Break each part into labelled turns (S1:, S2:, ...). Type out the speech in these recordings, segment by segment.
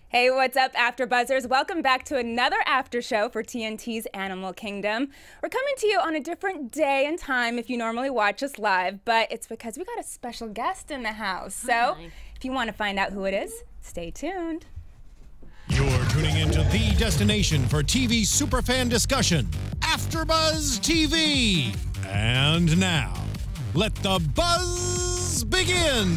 S1: Hey, what's up, AfterBuzzers? Welcome back to another after show for TNT's Animal Kingdom. We're coming to you on a different day and time if you normally watch us live, but it's because we got a special guest in the house. So if you want to find out who it is, stay tuned.
S2: You're tuning into the destination for TV superfan discussion, AfterBuzz TV. And now, let the buzz begin.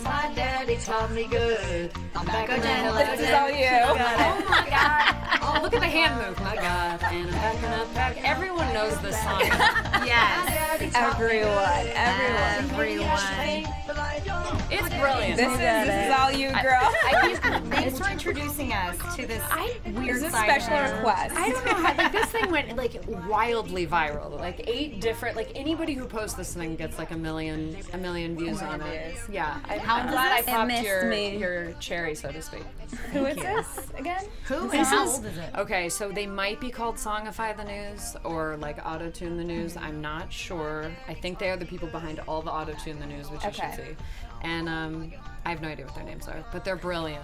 S3: My daddy taught me good. I'm back on
S1: This is all you.
S3: Oh my God. Oh, look at the hand move. My God. And I'm back and I'm back. Everyone knows this song.
S4: Yes.
S1: Everyone.
S3: It's brilliant.
S1: This is all you, girl.
S4: Thanks for introducing us to this weird
S1: It's a
S4: side
S1: special
S4: of her.
S1: request.
S3: I don't know how, like, this thing went, like, wildly viral. Like, 8 different, like, anybody who posts this thing gets, like, a million views on it. Yeah. I'm glad I popped your cherry, so to speak.
S1: Who is this again?
S4: Who and how old is it?
S3: Okay, so they might be called Songify the News or, like, Auto-Tune the News. I'm not sure. I think they are the people behind all the Auto-Tune the News, which you should see. And I have no idea what their names are, but they're brilliant.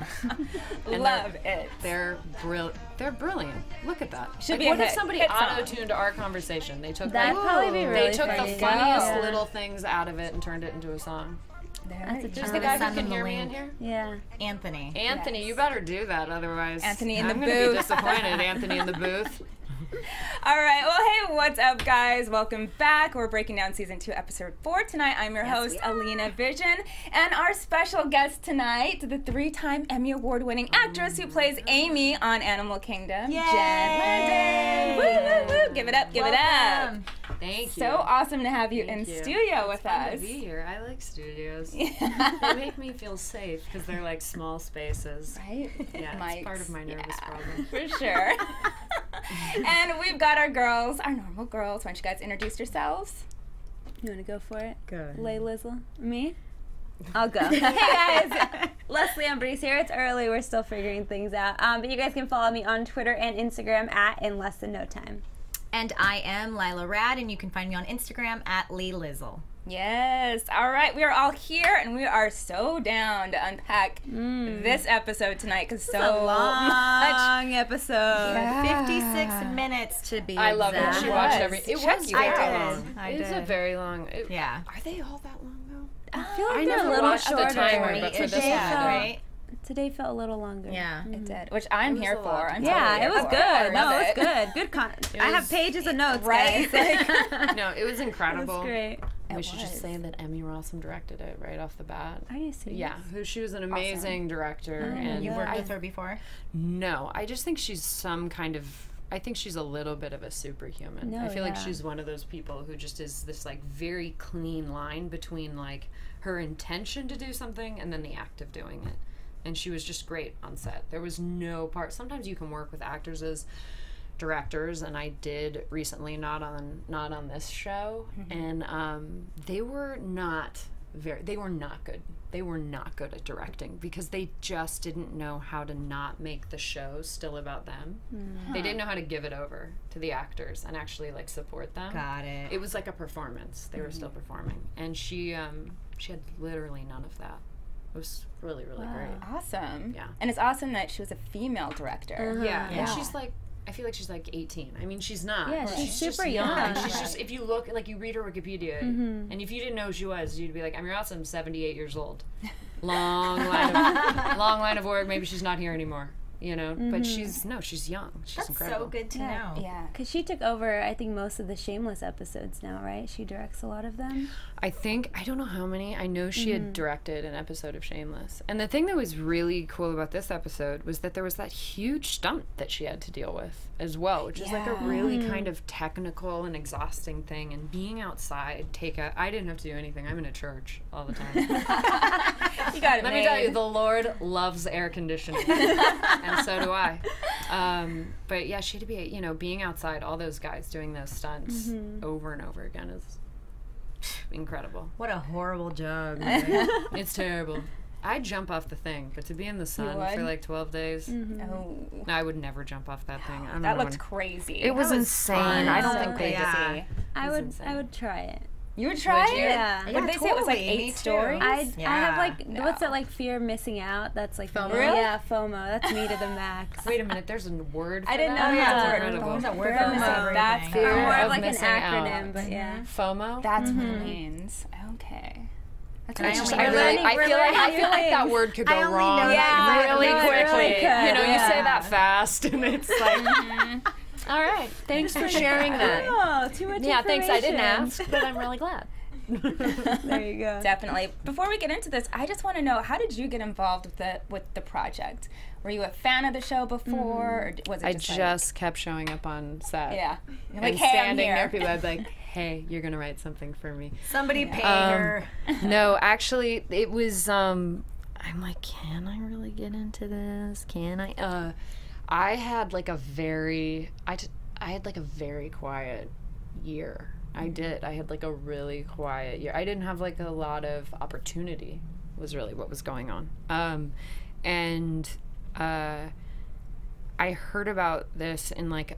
S3: And
S1: Love it.
S3: They're brilliant. Look at that.
S1: Should
S3: like,
S1: be a
S3: what if
S1: hit.
S3: somebody
S1: Hit song.
S3: auto-tuned our conversation? They took
S4: That'd probably be really
S3: they took
S4: funny.
S3: the funniest
S1: Yeah.
S3: little things out of it and turned it into a song.
S4: That's a
S3: There's the guy who can hear me in here.
S4: Yeah. Anthony.
S3: Anthony, you better do that, otherwise
S1: Anthony in
S3: I'm
S1: the
S3: gonna
S1: booth.
S3: be disappointed. Anthony in the booth.
S1: All right, well, hey, what's up, guys? Welcome back. We're breaking down Season 2, Episode 4 tonight. I'm your host, Alina Vission, and our special guest tonight, the 3-time Emmy Award-winning actress who plays Amy on Animal Kingdom, Jen Landon. Woo, woo, woo. Give it up, give it up.
S3: Thank you.
S1: So awesome to have you in studio with
S3: Fun
S1: us.
S3: to be here. I like studios. They make me feel safe because they're like small spaces.
S1: Right?
S3: Yeah, it's part of my nervous problem.
S1: For sure. And we've got our girls, our normal girls. Why don't you guys introduce yourselves?
S4: You want to go for it?
S3: Good.
S4: Lizzle. Me? I'll go. Hey guys, Leslie Ambriz here. It's early. We're still figuring things out. But you guys can follow me on Twitter and Instagram at In Less Than No Time.
S5: And I am Layla Raad, and you can find me on Instagram at LeeLizzle.
S1: Yes. All right. We are all here, and we are so down to unpack this episode tonight because so much.
S5: Long episode.
S1: Yeah.
S5: 56 minutes to be
S3: I love it.
S5: exact.
S3: She watched every. It was
S5: I
S3: very
S5: did.
S3: long. It's a very long.
S5: Yeah.
S3: Are they all that long though?
S4: I feel like
S3: I
S4: they're
S3: never
S4: a little
S3: watched the
S4: shorter.
S3: timer, but for this one,
S5: right?
S4: Today felt a little longer.
S5: Yeah.
S1: It did, which I'm here
S3: a
S1: for.
S3: lot.
S1: I'm
S4: Yeah,
S1: totally
S4: it was
S1: here for
S4: good. No,
S1: Love
S4: it was good. Good I have pages of notes,
S1: Right?
S4: guys.
S3: No, it was incredible.
S4: That's great.
S3: We should just say that Emmy Rossum directed it right off the bat.
S4: Are you serious?
S3: Yeah, she was an amazing director. And
S5: You've worked with her before?
S3: No, I just think she's some kind of. I think she's a little bit of a superhuman. I feel like she's one of those people who just is this like very clean line between like her intention to do something and then the act of doing it. And she was just great on set. There was no part. Sometimes you can work with actors as directors, and I did recently, not on this show, and they were not good. They were not good at directing because they just didn't know how to not make the show still about them. They didn't know how to give it over to the actors and actually like support them.
S5: Got it.
S3: It was like a performance. They were still performing, and she had literally none of that. It was really, really great.
S1: Awesome.
S3: Yeah.
S1: And it's awesome that she was a female director.
S3: Yeah. And she's like, I feel like she's like 18. I mean, she's not.
S4: Yeah, she's super
S3: just
S4: young.
S3: And she's just, if you look, like you read her Wikipedia, and if you didn't know who she was, you'd be like, I'm awesome, 78 years old. Long line of work. Maybe she's not here anymore. You know, but she's young. She's
S5: That's
S3: incredible.
S5: so good to know.
S1: Yeah.
S4: Because she took over, I think, most of the Shameless episodes now, right? She directs a lot of them.
S3: I don't know how many. I know she had directed an episode of Shameless. And the thing that was really cool about this episode was that there was that huge stunt that she had to deal with as well, which is like a really kind of technical and exhausting thing. And being outside, I didn't have to do anything. I'm in a church all the time.
S1: You got it.
S3: Let me tell you, the Lord loves air conditioning. And so do I. But yeah, she had to be, being outside, all those guys doing those stunts over and over again is incredible.
S5: What a horrible job.
S3: It's terrible. I'd jump off the thing, but to be in the sun for like 12 days,
S1: No.
S3: I would never jump off that thing. I don't
S1: That
S3: know
S1: looked crazy.
S3: It was insane. I don't think they
S1: crazy.
S3: did.
S4: I would try it.
S1: You would try it?
S4: Yeah.
S1: What did they say? It was like
S5: Totally. Me
S1: 8
S5: too.
S1: stories?
S4: I have like,
S1: No.
S4: what's that, like fear of missing out? That's like
S5: FOMO?
S4: me.
S1: Really?
S4: Yeah, FOMO. That's me to the max.
S3: Wait a minute, there's a word for
S4: I didn't
S3: that?
S4: know
S1: that's
S4: that.
S1: a word.
S3: Incredible.
S5: There's a word
S1: Fear
S5: for
S1: of missing
S5: everything.
S1: That's fear
S4: More
S3: of
S4: of like an
S3: missing out.
S4: acronym, but yeah.
S3: FOMO?
S1: That's what it means. Okay. That's
S5: And I
S1: interesting.
S5: only
S3: I
S5: know that-
S3: feel like that word could go
S5: I only
S3: wrong
S5: know that
S3: really
S4: no, it
S3: quickly.
S4: really could,
S3: You know, you
S4: yeah.
S3: say that fast, and it's like, all right, thanks for sharing that.
S4: Oh, too much
S3: Yeah, thanks. I didn't
S4: information.
S3: ask, but I'm really glad.
S4: There you go.
S1: Definitely. Before we get into this, I just want to know, how did you get involved with the project? Were you a fan of the show before, or was it
S3: I
S1: just
S3: just kept showing up on set.
S1: yeah? You're
S3: And
S1: like, hey, I'm
S3: standing
S1: here.
S3: near people, I'd be like, hey, you're going to write something for me.
S5: Somebody pay her.
S3: No, actually, it was, I'm like, can I really get into this? Can I? I had like a very, I had like a very quiet year. I did. I had like a really quiet year. I didn't have like a lot of opportunity, was really what was going on. And I heard about this in like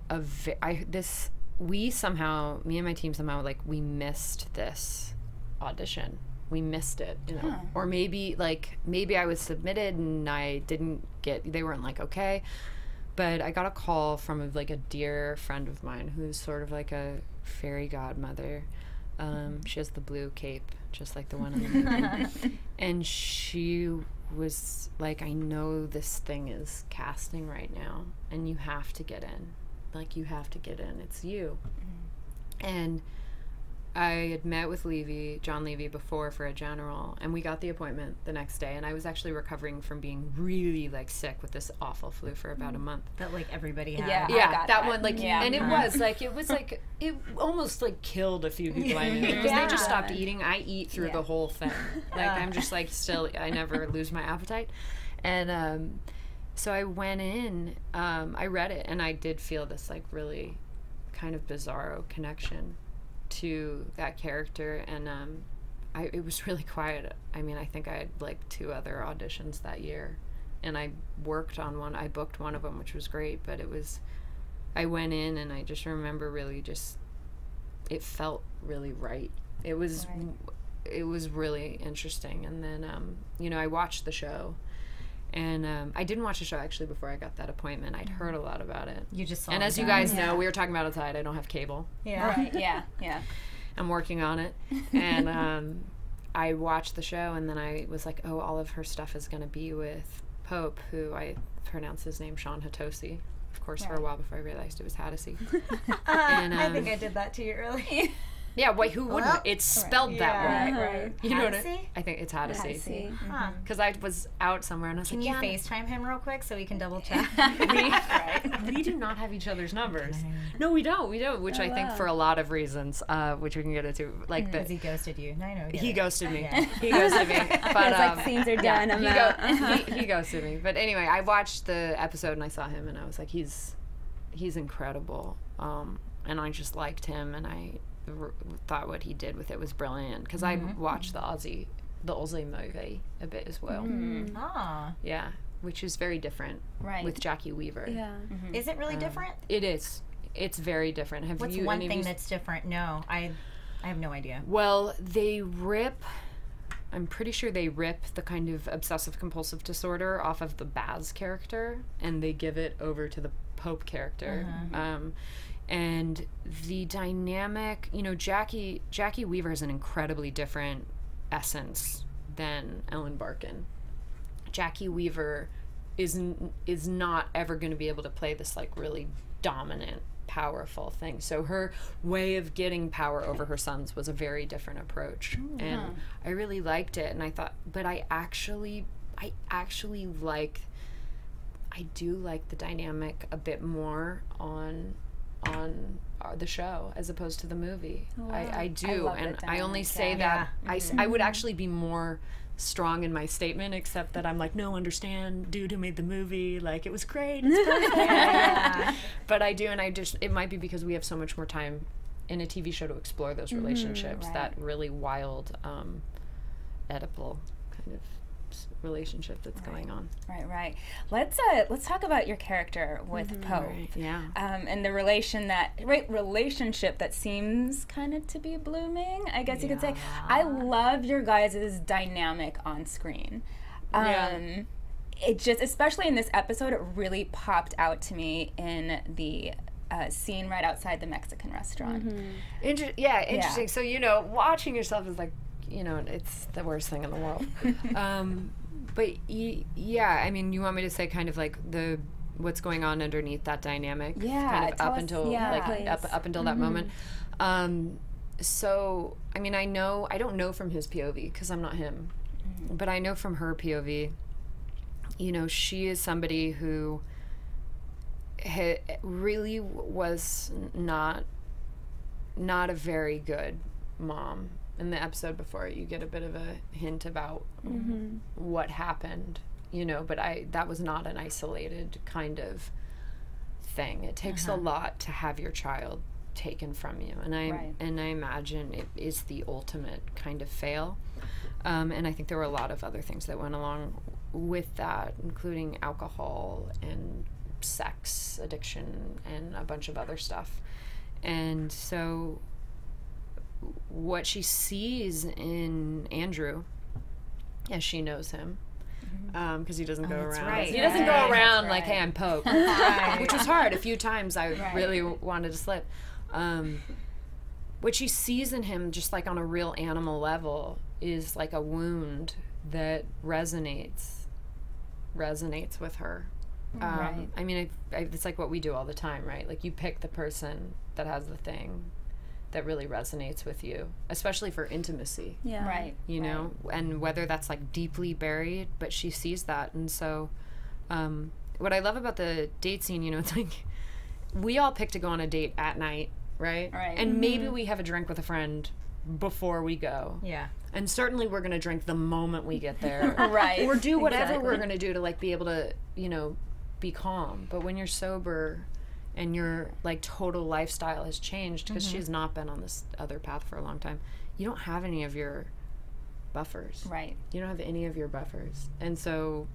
S3: we somehow, me and my team somehow, like, we missed this audition. We missed it, you know. Or maybe I was submitted and I didn't they weren't like, okay. But I got a call from like a dear friend of mine who's sort of like a fairy godmother. She has the blue cape, just like the one in the movie. And she was like, I know this thing is casting right now, and you have to get in. Like, you have to get in. It's you. And I had met with John Levy before for a general, and we got the appointment the next day, and I was actually recovering from being really like sick with this awful flu for about a month.
S5: That like everybody had.
S1: Yeah. I
S3: Yeah,
S1: got
S3: that
S1: that.
S3: one, like,
S1: Yeah.
S3: and it was like it almost like killed a few people I knew, because they just stopped eating. I eat through the whole thing. Like, I'm just like, still, I never lose my appetite. And so I went in, I read it, and I did feel this like really kind of bizarro connection to that character. And it was really quiet. I mean, I think I had like 2 other auditions that year, and I worked on one. I booked one of them, which was great, but I went in, and I just remember really just, it felt really right. It was really interesting. And then you know, I watched the show, and I didn't watch the show actually before I got that appointment. I'd heard a lot about it.
S5: You just saw
S3: and
S5: it
S3: as you
S5: done.
S3: guys know, we were talking about outside, I don't have cable.
S5: Yeah.
S1: Right. Yeah.
S3: I'm working on it. And I watched the show, and then I was like, oh, all of her stuff is going to be with Pope, who I pronounced his name Sean Hatosi, of course, for a while before I realized it was Hattasy. And,
S5: I think I did that to you early.
S3: yeah, wait, who wouldn't?
S5: Well,
S3: it's spelled that way.
S1: Right.
S3: You know what
S5: Hattasy?
S3: I think it's Hattasy.
S4: See.
S5: Huh.
S3: Because I was out somewhere, and I was
S5: Can
S3: like,
S5: you
S3: yeah,
S5: FaceTime him real quick so we can double check?
S3: we do not have each other's numbers. No, we don't, which I think for a lot of reasons, which we can get into, like
S5: Because he ghosted you. No, I know.
S3: he ghosted me.
S5: Yeah.
S3: He ghosted me. But
S4: It's like scenes are done. I'm out.
S3: he ghosted me. But anyway, I watched the episode and I saw him, and I was like, he's incredible. And I just liked him, and I thought what he did with it was brilliant, because I watched the Aussie movie a bit as well.
S5: Ah.
S3: Yeah, which is very different.
S1: Right.
S3: With Jacki Weaver.
S4: Yeah.
S5: Is it really different?
S3: It is. It's very different. Have
S5: What's
S3: you
S5: one
S3: any of
S5: thing
S3: you
S5: that's different? No, I have no idea.
S3: Well, I'm pretty sure they rip the kind of obsessive compulsive disorder off of the Baz character, and they give it over to the Pope character. And the dynamic, you know, Jacki Weaver has an incredibly different essence than Ellen Barkin. Jacki Weaver is not ever going to be able to play this like really dominant, powerful thing. So her way of getting power over her sons was a very different approach. And I really liked it, and I thought, but I do like the dynamic a bit more on the show as opposed to the movie. I do,
S1: love
S3: and
S1: the
S3: I only
S1: dynamic,
S3: say that I would actually be more strong in my statement, except that I'm like, no, understand, dude who made the movie, like, it was great, it's perfect. But I do, and it might be because we have so much more time in a TV show to explore those relationships, that really wild Oedipal kind of relationship that's going on.
S1: Right. Let's talk about your character with Poe.
S3: Right. Yeah.
S1: And the relationship that seems kind of to be blooming, I guess you could say. I love your guys' dynamic on screen. It just, especially in this episode, it really popped out to me in the scene right outside the Mexican restaurant.
S3: Interesting.
S1: Yeah.
S3: So, watching yourself is like, it's the worst thing in the world. But I mean, you want me to say kind of like what's going on underneath that dynamic?
S1: Yeah.
S3: Kind of up until up until that moment. So, I mean, I don't know from his POV because I'm not him, but I know from her POV, she is somebody who really was not a very good mom. In the episode before, you get a bit of a hint about what happened, but that was not an isolated kind of thing. It takes a lot to have your child taken from you, and I imagine it is the ultimate kind of fail. And I think there were a lot of other things that went along with that, including alcohol and sex addiction and a bunch of other stuff. And so what she sees in Andrew, as she knows him, because he doesn't go around. He doesn't go around like, "Hey, I'm Pope," which was hard. A few times I really wanted to slip. What she sees in him, just like on a real animal level, is like a wound that resonates with her. I mean, it's like what we do all the time, right? Like you pick the person that has the thing that really resonates with you, especially for intimacy.
S4: Yeah.
S1: Right.
S3: And whether that's like deeply buried, but she sees that. And so what I love about the date scene, it's like we all pick to go on a date at night, right? And maybe we have a drink with a friend before we go.
S5: Yeah.
S3: And certainly we're going to drink the moment we get there.
S1: Or
S3: do whatever we're going to do to like be able to, be calm. But when you're sober and your like total lifestyle has changed, because she has not been on this other path for a long time, you don't have any of your buffers.
S1: Right.
S3: You don't have any of your buffers. And so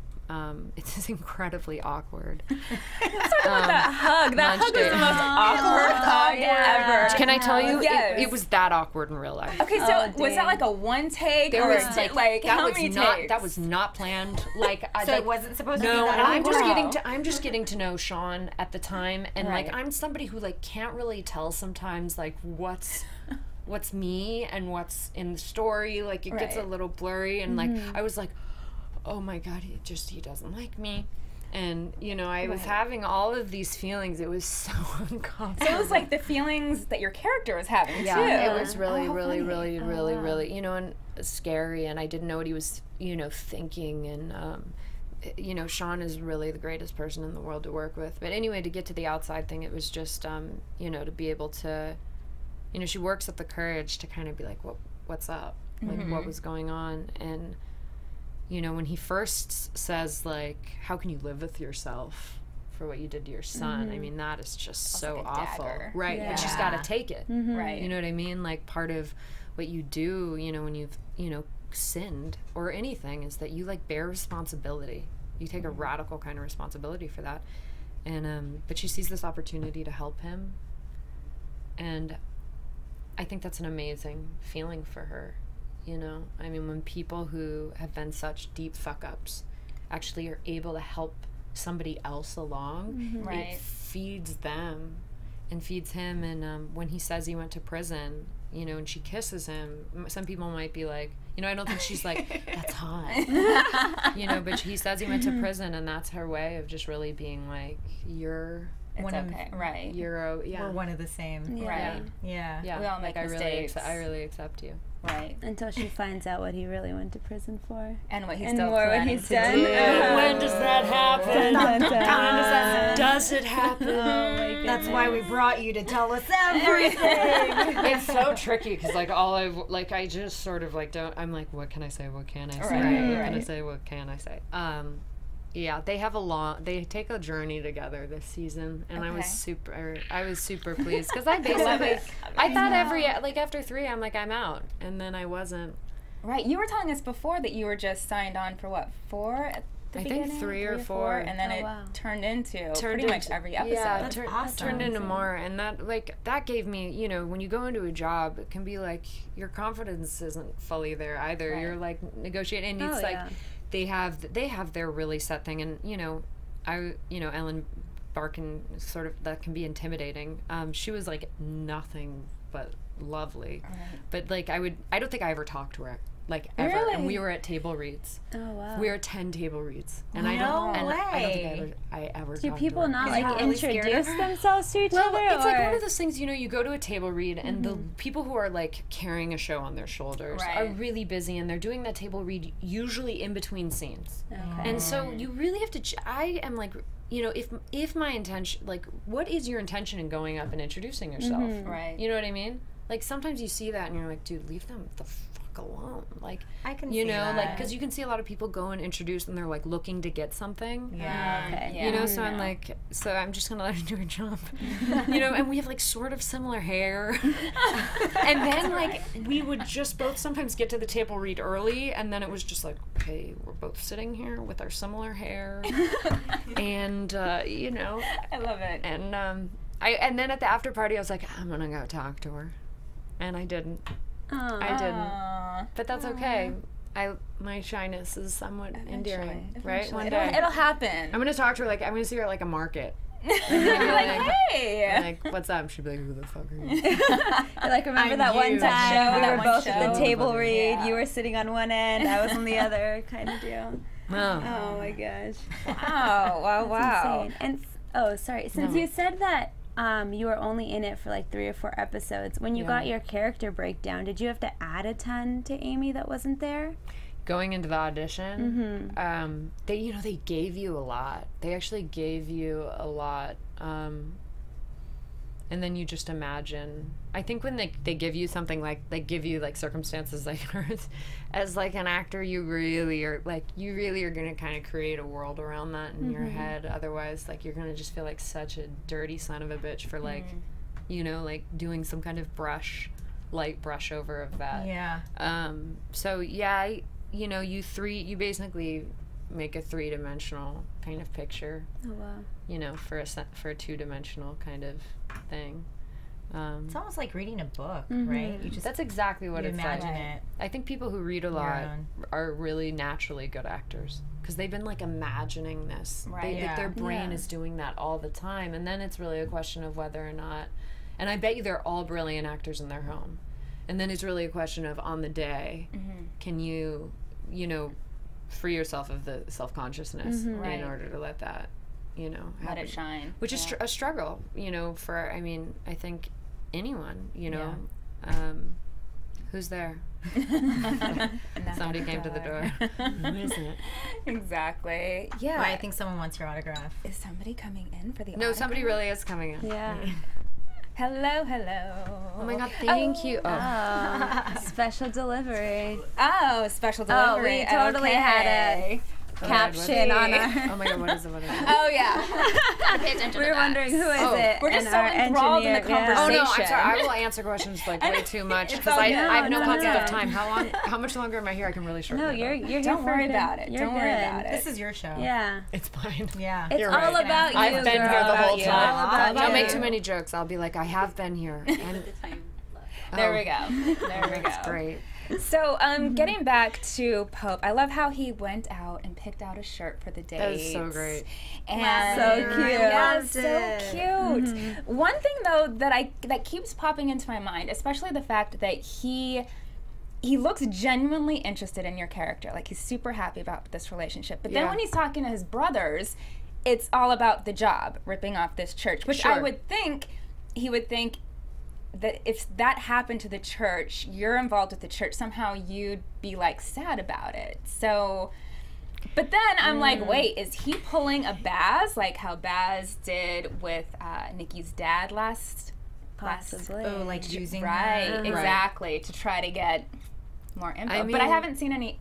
S3: it's just incredibly awkward.
S1: Let's talk about that hug. That hug was the most awkward hug ever.
S3: Can I tell you?
S1: Yes.
S3: It was that awkward in real life.
S1: Okay, so was that like a one take?
S3: There
S1: or
S3: was
S1: like how many takes?
S3: That was not planned. Like
S5: So it wasn't supposed to be
S3: no,
S5: that
S3: and
S5: awkward?
S3: I'm just getting to know Sean at the time, and like I'm somebody who like can't really tell sometimes like what's me and what's in the story. Like it gets a little blurry, and like I was like, oh my God, he doesn't like me. And, I was having all of these feelings. It was so uncomfortable.
S1: So it was like the feelings that your character was having, too.
S3: It was really, really, and scary. And I didn't know what he was, thinking. And, Sean is really the greatest person in the world to work with. But anyway, to get to the outside thing, it was just, to be able to, she works up the courage to kind of be like, what's up? Like, what was going on? And when he first says, like, how can you live with yourself for what you did to your son? I mean, that is just so
S1: like a
S3: awful.
S1: dagger.
S3: Right.
S4: Yeah.
S3: But she's got to take it.
S1: Right.
S3: You know what I mean? Like, part of what you do, when you've, sinned or anything is that you, like, bear responsibility. You take a radical kind of responsibility for that. And, but she sees this opportunity to help him. And I think that's an amazing feeling for her. I mean, when people who have been such deep fuck-ups actually are able to help somebody else along, it feeds them and feeds him. And when he says he went to prison, and she kisses him, some people might be like, I don't think she's like, that's hot. But he says he went to prison, and that's her way of just really being like, you're...
S1: It's okay. Right.
S5: We're one of the same.
S1: Right.
S5: Yeah.
S1: We all make mistakes.
S3: I really accept you.
S1: Right.
S4: Until she finds out what he really went to prison for.
S1: And what he's
S4: and
S1: still
S4: more what
S1: planning
S4: he's
S1: to
S4: done.
S1: do.
S3: When does that happen? Does it happen?
S4: Oh my goodness.
S5: That's why we brought you to tell us everything.
S3: It's so tricky because like I just sort of like don't. I'm like, what can I say? What can I say? What can I say? What can I say? Yeah, they take a journey together this season, and I was super pleased because I basically, I thought after 3, I'm like, I'm out, and then I wasn't.
S1: Right. You were telling us before that you were just signed on for what, 4 at the beginning?
S3: I think 3 or 4.
S1: And then turned into pretty much every episode.
S3: Yeah,
S5: That's awesome.
S3: Turned into more. And that gave me, you know, when you go into a job, it can be like your confidence isn't fully there either. Right. You're like negotiating, and it's like they have their really set thing. And, you know, Ellen Barkin, sort of, that can be intimidating. She was like nothing but lovely. Right. But like I don't think I ever talked to her. Like ever.
S1: Really?
S3: And we were at table reads.
S4: Oh wow.
S3: We were at 10 table reads. And I
S5: No
S3: don't
S5: way.
S3: think I ever
S4: Do
S3: talked
S4: people
S3: to her.
S4: not
S5: Is
S4: like
S5: really scared of
S4: introduce
S5: her?
S4: themselves to each other?
S3: It's like one
S4: or-
S3: of those things, you know, you go to a table read and the people who are like carrying a show on their shoulders are really busy, and they're doing that table read usually in between scenes.
S4: Okay.
S3: And so you really have to, I am like, you know, if my intention, like, what is your intention in going up and introducing yourself?
S1: Right.
S3: You know what I mean? Like, sometimes you see that and you're like, dude, leave them the fuck alone. Like,
S5: I can
S3: you
S5: see
S3: know,
S5: that.
S3: like, because you can see a lot of people go and introduce and they're like looking to get something.
S5: Yeah.
S4: Okay.
S3: You know, so I'm like, so I'm just gonna let her do her job. You know, and we have like sort of similar hair. And then like we would just both sometimes get to the table read early, and then it was just like, okay, we're both sitting here with our similar hair. And you know,
S1: I love it.
S3: and and then at the after party I was like, I'm gonna go talk to her. And I didn't. I didn't. But that's okay. My shyness is somewhat endearing, right? One day
S1: It'll happen.
S3: I'm gonna talk to her like I'm gonna see her at like a market.
S1: You're like, hey.
S3: Like, what's up? She'd be like, who the fuck are you?
S4: You're like, remember
S5: I'm
S4: that one
S5: you.
S4: time we
S1: That
S4: were
S1: one
S4: both at the
S1: show.
S4: table read,
S1: Yeah.
S4: you were sitting on one end, I was on the other, kind of deal.
S3: No.
S4: Oh my gosh.
S1: Wow. Wow.
S4: Insane. And sorry, since you said that you were only in it for like 3 or 4 episodes, when you got your character breakdown, did you have to add a ton to Amy that wasn't there?
S3: Going into the audition, they gave you a lot. They actually gave you a lot. And then you just imagine. I think when they give you something, like they give you like circumstances like hers, as like an actor, you really are going to kind of create a world around that in your head. Otherwise, like you're going to just feel like such a dirty son of a bitch for like, you know, like doing some kind of light brush over of that.
S5: Yeah.
S3: So yeah, you know, you basically make a 3-dimensional kind of picture.
S4: Oh wow.
S3: You know, for a 2-dimensional kind of thing.
S5: It's almost like reading a book, right? You just
S3: That's exactly what
S5: you
S3: it's
S5: imagine
S3: like.
S5: it.
S3: I think people who read a lot are really naturally good actors because they've been like imagining this.
S1: Right.
S3: Like, their brain is doing that all the time, and then it's really a question of whether or not. And I bet you they're all brilliant actors in their home, and then it's really a question of on the day, can you, you know, free yourself of the self-consciousness in order to let that, you know, happen.
S1: Let it shine.
S3: Which is a struggle, you know, for, I mean, I think anyone, you know. Who's there? Somebody came to the door. Who is it?
S1: Exactly. Yeah.
S5: I think someone wants your autograph.
S1: Is somebody coming in for the
S3: No, somebody really is coming in.
S4: Yeah.
S1: Hello, hello.
S3: Oh my god, thank you.
S4: Special delivery.
S1: Oh, special delivery.
S4: we totally had a caption on our.
S3: Oh my god, what is it?
S1: Oh, yeah. Pay attention
S4: We
S1: to
S4: were
S1: that.
S4: wondering who is it.
S1: We're just
S4: and
S1: so
S4: our
S1: enthralled in the
S4: engineer- yeah.
S3: Oh no, I'm
S1: Station.
S3: sorry. I will answer questions like way too much because
S1: all
S3: I
S1: good.
S3: have no
S4: No,
S3: concept
S4: no.
S3: of time. How much longer am I here? I can really shorten
S4: No,
S3: it
S4: you're
S3: up.
S4: here
S1: Don't
S4: for
S1: worry
S4: good.
S1: about it.
S4: You're
S1: Don't worry
S4: good.
S1: about it.
S5: This is your show.
S4: Yeah.
S3: It's fine.
S5: Yeah.
S4: It's
S3: You're
S4: all
S3: right.
S4: about you.
S3: I've been
S4: girl.
S3: here the whole
S1: you.
S3: time.
S4: All about
S3: Don't
S4: you.
S3: make too many jokes. I'll be like, I have been here. And
S1: There we go. There we go.
S3: That's great.
S1: So, getting back to Pope, I love how he went out and picked out a shirt for the date.
S3: That is so great.
S1: And
S4: So cute.
S1: Yeah,
S5: Loved
S1: so
S5: it.
S1: cute. One thing though that keeps popping into my mind, especially the fact that he looks genuinely interested in your character. Like he's super happy about this relationship. But then
S3: Yeah.
S1: when he's talking to his brothers, it's all about the job, ripping off this church, which I
S3: Sure.
S1: would think he would think that if that happened to the church, you're involved with the church, somehow you'd be like sad about it. So, but then I'm like, wait, is he pulling a Baz like how Baz did with Nikki's dad last?
S4: Possibly.
S5: Oh, like using
S1: Right,
S5: her.
S1: exactly, to try to get more info.
S3: I
S1: but I
S3: mean-
S1: haven't seen any,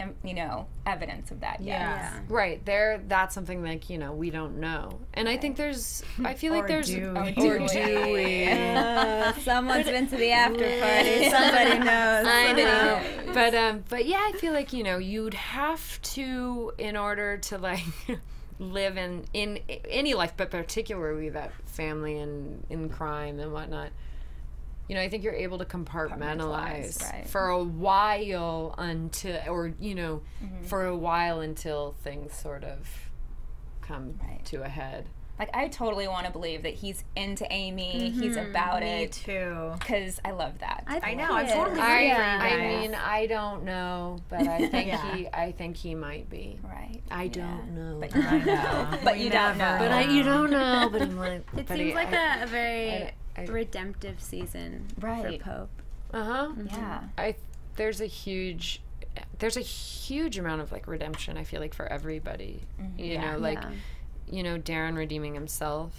S1: evidence of that yet.
S5: Yeah.
S3: Right. That's something like, you know, we don't know. And I think I feel like
S5: Or
S3: there's
S5: do
S3: or
S5: we?
S3: do we?
S4: Someone's been to the after party. Somebody knows.
S3: I know. But yeah, I feel like, you know, you'd have to, in order to like live in any life, but particularly that family and in crime and whatnot, you know, I think you're able to compartmentalize for a while until, or, you know, for a while until things sort of come to a head.
S1: Like, I totally want to believe that he's into Amy. He's about it.
S5: Me too.
S1: Because I love that.
S5: I know. I'm totally rooting for you guys.
S3: I mean, I don't know, but I think I think he might be.
S1: Right.
S3: I don't know.
S1: But you don't know. But you don't know.
S3: But you don't know. But I'm like,
S4: it seems like a very redemptive season for Pope.
S1: Yeah.
S3: There's a huge amount of like redemption, I feel like, for everybody. You know, like, you know, Deran redeeming himself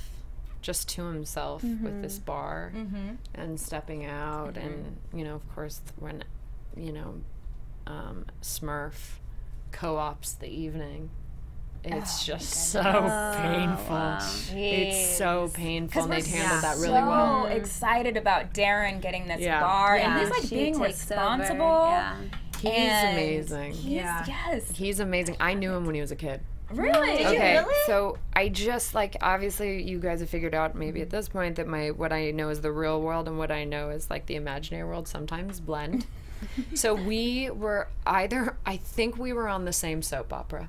S3: just to himself with this bar and stepping out, and, you know, of course, when, you know, Smurf co-ops the evening, it's just so painful. Wow. It's so painful, and they'd handled that really well.
S1: So excited about Deran getting this bar, and he's like being responsible.
S3: He's amazing.
S1: Yes.
S3: He's amazing. I knew him when he was a kid.
S1: Really?
S5: Did you really?
S3: So I just, like, obviously you guys have figured out maybe at this point that what I know is the real world and what I know is like the imaginary world sometimes blend. So we were I think we were on the same soap opera.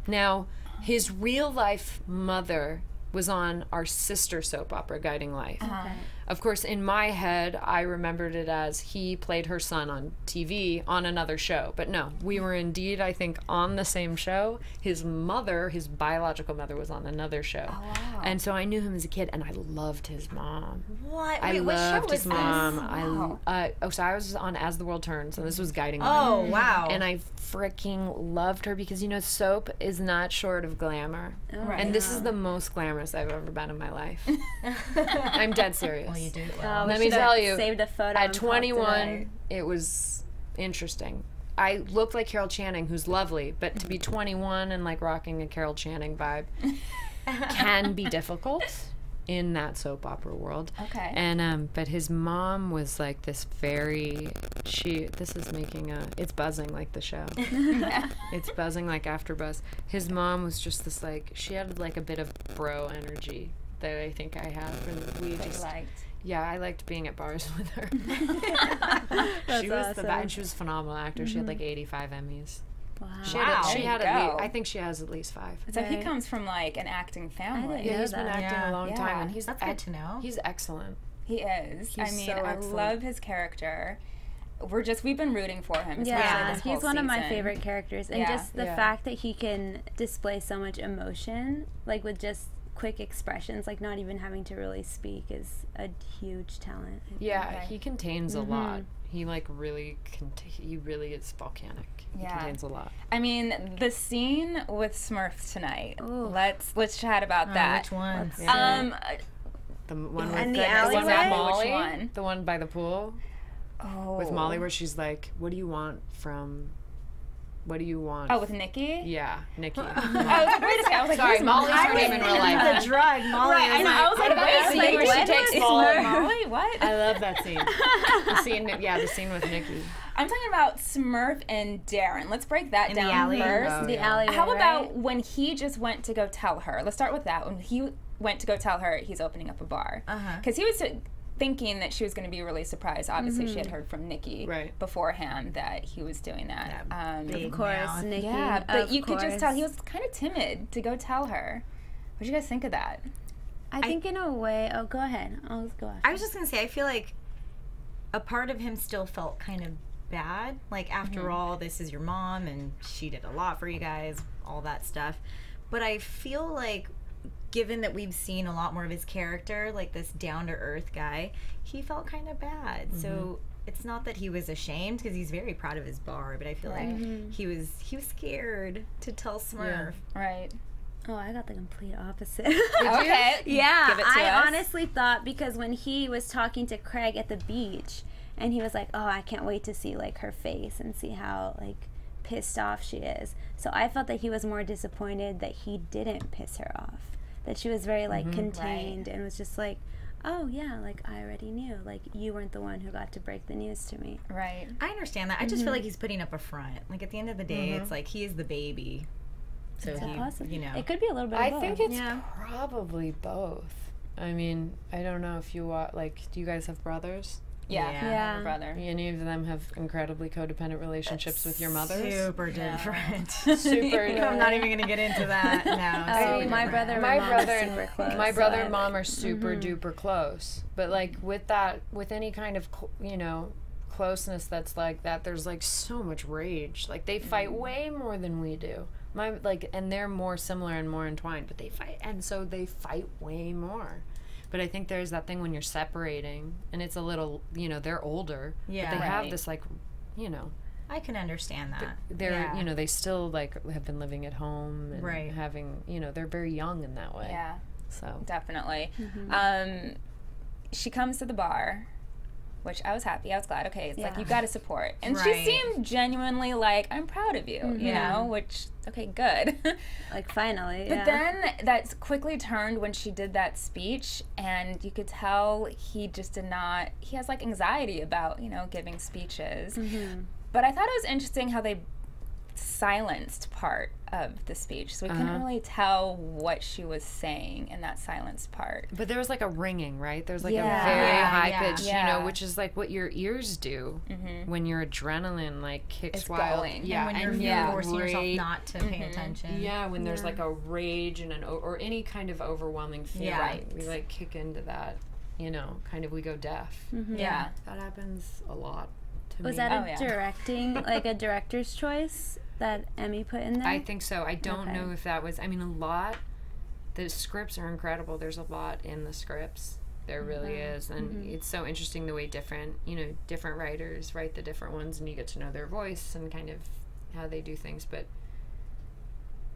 S3: Now, his real life mother was on our sister soap opera, Guiding Life. Of course, in my head, I remembered it as he played her son on TV on another show. But no, we were indeed, I think, on the same show. His mother, his biological mother, was on another show. Oh, wow. And so I knew him as a kid, and I loved his mom.
S5: What?
S3: I loved his mom.
S5: Wow.
S3: So I was on As the World Turns, and this was Guiding Life.
S5: Oh, wow.
S3: And I freaking loved her because, you know, soap is not short of glamour. And this is the most glamorous I've ever been in my life. I'm dead serious.
S5: Well, you do it
S4: well.
S3: Let me tell you,
S4: saved a photo
S3: at 21, it was interesting. I looked like Carol Channing, who's lovely, but to be 21 and like rocking a Carol Channing vibe can be difficult in that soap opera world.
S1: Okay.
S3: And but his mom was like this this is making it's buzzing like the show. It's buzzing like AfterBuzz. His mom was just this, like, she had like a bit of bro energy that I think I have, and we just liked. Yeah, I liked being at bars with her. She was awesome. And she was a phenomenal actor. She had like 85 Emmys.
S4: Wow.
S3: She had at least, I think she has at least 5.
S1: So he comes from like an acting family.
S3: Yeah, he's been acting a long time, and
S5: that's good to know.
S3: He's excellent.
S1: He is.
S3: He's
S1: I mean,
S3: so
S1: I love his character. We've been rooting for him. Yeah, this whole
S4: he's one of my favorite characters, and just the fact that he can display so much emotion, like with just quick expressions, like not even having to really speak, is a huge talent.
S3: He contains a lot. He like really he really is volcanic. He contains a lot.
S1: I mean, the scene with Smurf tonight. Ooh. Let's chat about that.
S5: Which one?
S3: The one with
S4: the alleyway?
S3: Molly.
S1: Which one?
S3: The one by the pool.
S1: Oh.
S3: With Molly, where she's like, "What do you want from?" What do you want?
S1: Oh, with Nikki?
S3: Yeah, Nikki.
S1: I was like, wait a second. I was like,
S3: sorry, Molly's her name in real life.
S5: The drug, Molly.
S1: Right, I know. I was like, wait,
S3: where she takes
S1: Molly? What?
S3: I love that scene. The scene with Nikki.
S1: I'm talking about Smurf and Deran. Let's break that down first.
S3: Oh,
S4: the alleyway.
S1: How about when he just went to go tell her? Let's start with that. When he went to go tell her he's opening up a bar. Because he was thinking that she was going to be really surprised. Obviously, she had heard from Nikki beforehand that he was doing that.
S4: Of course, Nikki.
S1: Yeah, but you could just tell he was kind of timid to go tell her. What do you guys think of that?
S4: I think in a way. Oh, go ahead. I'll go ahead.
S5: I was just going to say, I feel like a part of him still felt kind of bad. Like, after all, this is your mom, and she did a lot for you guys, all that stuff. But I feel like, given that we've seen a lot more of his character, like this down-to-earth guy, he felt kind of bad. So it's not that he was ashamed, because he's very proud of his bar, but I feel like he was scared to tell Smurf.
S1: Right.
S4: Oh, I got the complete opposite.
S1: Okay.
S4: Yeah,
S1: Give it to
S4: I
S1: us.
S4: honestly thought, because when he was talking to Craig at the beach, and he was like, "Oh, I can't wait to see like her face and see how like pissed off she is." So I felt that he was more disappointed that he didn't piss her off. That she was very like contained and was just like, oh yeah, like I already knew. Like you weren't the one who got to break the news to me.
S1: Right.
S5: I understand that. I just feel like he's putting up a front. Like at the end of the day, it's like he is the baby. So he, you know.
S4: It could be a little bit of
S3: I
S4: both.
S3: think it's probably both. I mean, I don't know if you like, do you guys have brothers?
S1: Yeah. I have a brother.
S3: Any of them have incredibly codependent relationships with your mothers?
S5: Super different.
S3: Super.
S5: I'm not even gonna get into that now.
S4: Oh, my brother and
S3: my
S4: mom
S3: brother
S4: are super close.
S3: My brother and mom are super duper close. But like with any kind of closeness that's like that, there's like so much rage. Like they fight way more than we do. And they're more similar and more entwined, but they fight, and so they fight way more. But I think there's that thing when you're separating, and it's a little, they're older, but they have this like,
S5: I can understand that.
S3: They're, they still like have been living at home and having, they're very young in that way.
S1: Yeah.
S3: So
S1: definitely. She comes to the bar, which I was happy. I was glad. Okay, it's like you got to support, and she seemed genuinely like, I'm proud of you, you know. Which good.
S4: Like finally.
S1: But then that quickly turned when she did that speech, and you could tell he just did not. He has like anxiety about giving speeches. But I thought it was interesting how they silenced part of the speech, so we couldn't really tell what she was saying in that silenced part.
S3: But there was like a ringing, right? There's like a very high pitch, which is like what your ears do when your adrenaline like kicks wild.
S1: Going.
S5: Yeah, when you're forcing yourself not to pay attention.
S3: Yeah, when there's like a rage and or any kind of overwhelming feeling, we like kick into that. Kind of we go deaf.
S1: Yeah,
S3: that happens a lot.
S4: Was that a directing, like a director's choice that Emmy put in there?
S3: I think so. I don't know if that was, a lot, the scripts are incredible. There's a lot in the scripts. There really is. And it's so interesting the way different writers write the different ones, and you get to know their voice and kind of how they do things. But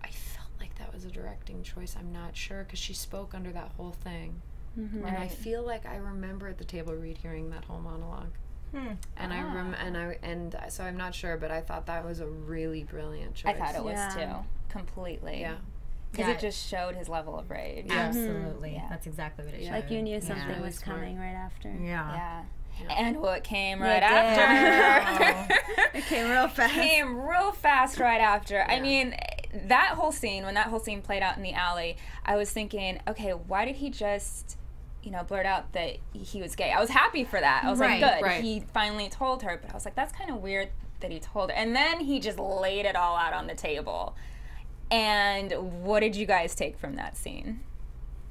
S3: I felt like that was a directing choice. I'm not sure, because she spoke under that whole thing. And I feel like I remember at the table read hearing that whole monologue. And so I'm not sure, but I thought that was a really brilliant choice.
S1: I thought it was too, completely.
S3: Yeah,
S1: because it just showed his level of rage.
S5: Absolutely, that's exactly what it showed.
S4: Like you knew something was coming right after.
S5: Yeah.
S1: And what came right after?
S5: It came real fast.
S1: Came real fast right after. I mean, when that whole scene played out in the alley, I was thinking, okay, why did he just blurt out that he was gay? I was happy for that. I was like, good. He finally told her. But I was like, that's kind of weird that he told her. And then he just laid it all out on the table. And what did you guys take from that scene?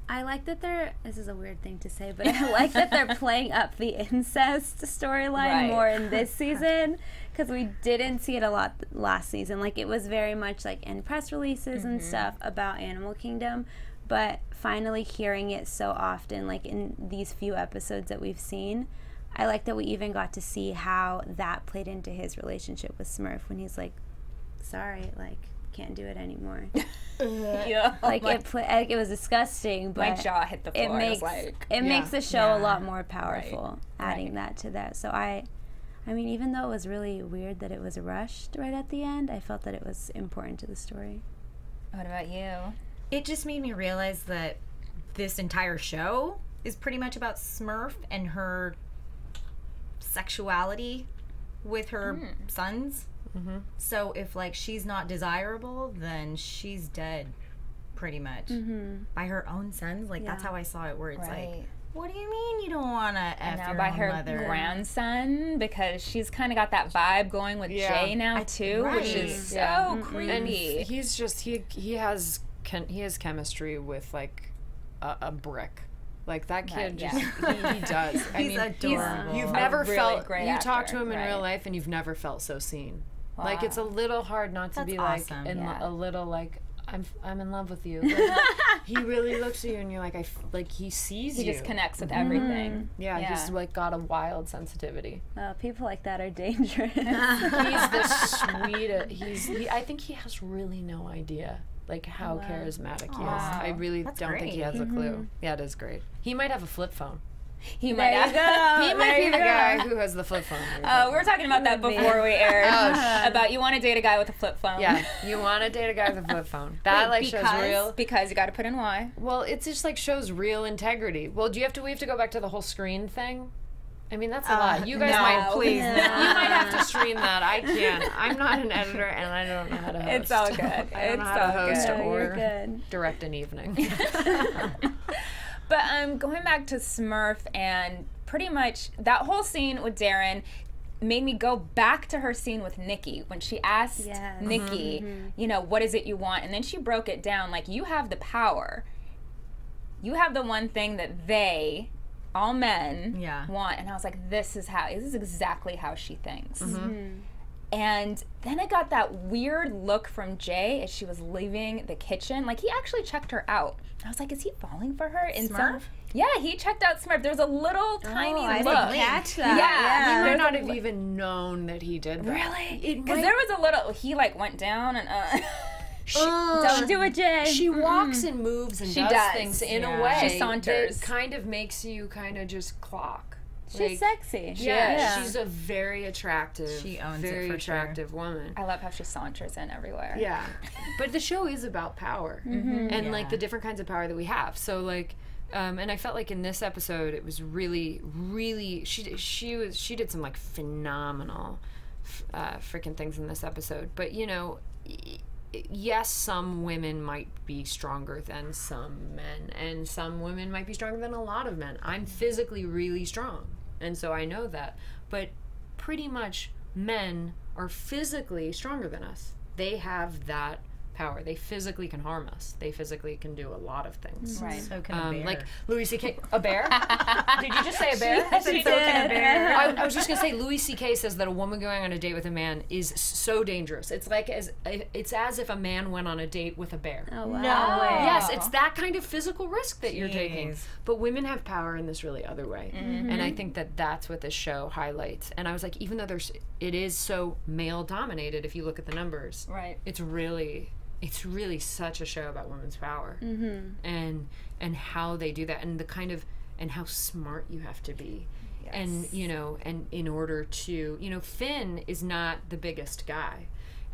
S4: I like that this is a weird thing to say, but I like that they're playing up the incest storyline more in this season, because we didn't see it a lot last season. Like, it was very much like in press releases and stuff about Animal Kingdom. But finally hearing it so often, like in these few episodes that we've seen, I like that we even got to see how that played into his relationship with Smurf when he's like, sorry, like, can't do it anymore. Like, it was disgusting, but
S1: my jaw hit the floor.
S4: It makes the show a lot more powerful, adding that to that. So I mean, even though it was really weird that it was rushed right at the end, I felt that it was important to the story.
S1: What about you?
S5: It just made me realize that this entire show is pretty much about Smurf and her sexuality with her sons. So if like she's not desirable, then she's dead, pretty much, by her own sons. Like that's how I saw it. Where it's like, what do you mean you don't want to F your
S1: by
S5: own
S1: her
S5: mother?
S1: Grandson, because she's kind of got that vibe going with Jay now too, which is so creepy.
S3: And he's just he has chemistry with like a brick. Like that kid just he does.
S5: He's adorable.
S3: You've never felt
S1: great
S3: you talk to him in real life and you've never felt so seen. Wow. Like it's a little hard not to be
S5: awesome.
S3: Like a little like I'm in love with you. Like, he really looks at you and you're like he sees you.
S1: He just connects with everything.
S3: Yeah, he's like got a wild sensitivity.
S4: People like that are dangerous.
S3: He's the sweetest. I think he has really no idea like how charismatic he is. I really don't think he has a clue. Yeah, it is great. He might have a flip phone.
S1: He might have.
S3: He might be the guy who has the flip phone.
S1: We were talking about that before we aired. About you want to date a guy with a flip phone.
S3: Yeah, you want to date a guy with a flip phone. That shows real.
S1: Because you got to put in why.
S3: Well, it's just shows real integrity. Well, we have to go back to the whole screen thing? I mean, that's a lot. You guys might
S5: please.
S3: You might have to stream that. I can't. I'm not an editor, and I don't know how to host.
S1: It's all good.
S3: I don't know how to host or
S4: good.
S3: direct an evening.
S1: But going back to Smurf, and pretty much that whole scene with Deran made me go back to her scene with Nikki when she asked Nikki, you know, what is it you want? And then she broke it down like, you have the power. You have the one thing that they, all men, want. And I was like, this is exactly how she thinks. And then I got that weird look from Jay as she was leaving the kitchen. Like, he actually checked her out. I was like, is he falling for her?
S5: Smurf?
S1: Yeah, he checked out Smurf. There's a little tiny
S4: I
S1: look.
S4: didn't catch that.
S1: Yeah.
S3: He might not have even known that he did that.
S1: Really? Because there was a little, he went down and
S4: don't do it, Jay.
S3: She walks and moves and does things in a way
S1: She saunters.
S3: that kind of makes you kind of just clock.
S4: She's sexy.
S3: She's a very attractive,
S5: she owns
S3: very
S5: it for
S3: attractive woman.
S1: I love how she saunters in everywhere.
S3: Yeah, but the show is about power and the different kinds of power that we have. So and I felt like in this episode it was really, really she did some phenomenal freaking things in this episode. But you know, yes, some women might be stronger than some men, and some women might be stronger than a lot of men. I'm physically really strong, and so I know that. But pretty much men are physically stronger than us. They have that power. They physically can harm us. They physically can do a lot of things.
S1: Right.
S5: So can a bear.
S3: Like Louis C.K. A bear? Did you just say a bear?
S4: She did.
S3: I was just gonna say Louis C.K. says that a woman going on a date with a man is so dangerous. It's as if a man went on a date with a bear.
S4: Oh, wow.
S5: No way.
S3: Yes, it's that kind of physical risk that you're taking. But women have power in this really other way, and I think that that's what this show highlights. And I was like, even though it is so male dominated, if you look at the numbers,
S1: Right.
S3: It's really such a show about women's power and how they do that, and the kind of and how smart you have to be. And and in order to Finn is not the biggest guy,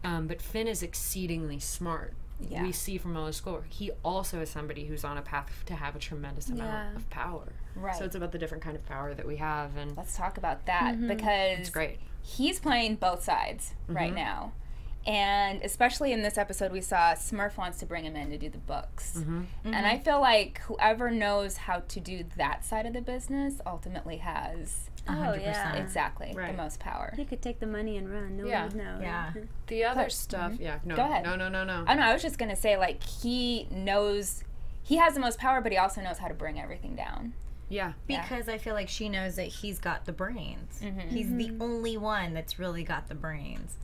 S3: but Finn is exceedingly smart. We see from all his school, he also is somebody who's on a path to have a tremendous amount of power.
S1: Right.
S3: So it's about the different kind of power that we have, and
S1: let's talk about that because
S3: it's great.
S1: He's playing both sides right now. And especially in this episode, we saw Smurf wants to bring him in to do the books. And I feel like whoever knows how to do that side of the business ultimately has
S5: 100%.
S1: Exactly the most power.
S4: He could take the money and run. No one would know.
S5: Yeah.
S3: The other stuff, no.
S1: Go ahead.
S3: No.
S1: Oh, no, I was just going to say, he knows, he has the most power, but he also knows how to bring everything down.
S3: Yeah.
S5: Because I feel like she knows that he's got the brains. He's the only one that's really got the brains.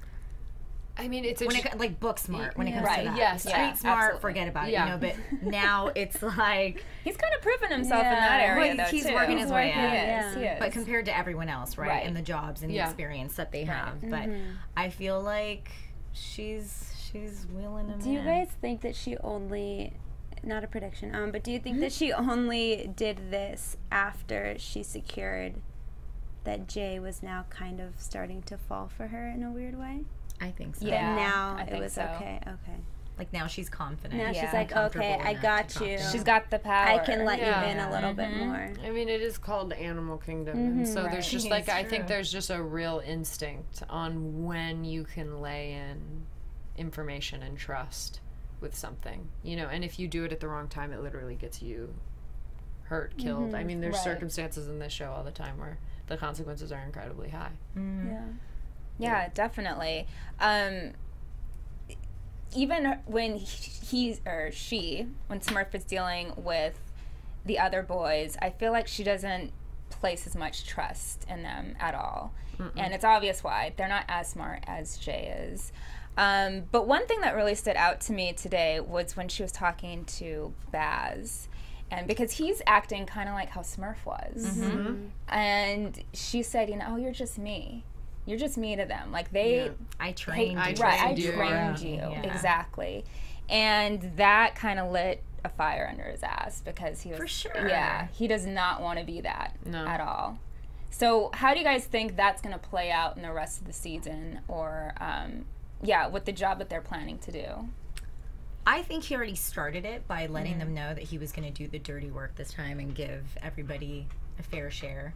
S3: I mean, it's
S5: like book smart when it comes to that.
S3: Yes,
S5: street smart, forget about it. But now it's like
S1: he's kind of proven himself in that area.
S5: Well, he's working his way out.
S1: He is.
S5: But compared to everyone else, right? And the jobs and the experience that they have. But I feel like she's wheeling him in.
S4: Do you guys think that she only, not a prediction, but do you think that she only did this after she secured that Jay was now kind of starting to fall for her in a weird way?
S5: I think so.
S4: Yeah, now it was okay.
S5: Like now she's confident.
S4: Now she's like, okay, I got you.
S1: She's got the power.
S4: I can let you in a little bit more.
S3: I mean, it is called Animal Kingdom, and so there's just I think there's just a real instinct on when you can lay in information and trust with something, and if you do it at the wrong time, it literally gets you hurt, killed. I mean, there's circumstances in this show all the time where the consequences are incredibly high.
S1: Yeah, definitely. Even when when Smurf is dealing with the other boys, I feel like she doesn't place as much trust in them at all. And it's obvious why. They're not as smart as Jay is. But one thing that really stood out to me today was when she was talking to Baz. And because he's acting kind of like how Smurf was. And she said, you're just me. You're just me to them. Like
S5: I trained you.
S1: I trained you.
S5: Yeah.
S1: Exactly. And that kind of lit a fire under his ass because he was
S5: For sure.
S1: Yeah, he does not want to be that
S3: No.
S1: at all. So how do you guys think that's going to play out in the rest of the season, or with the job that they're planning to do?
S5: I think he already started it by letting them know that he was going to do the dirty work this time and give everybody a fair share.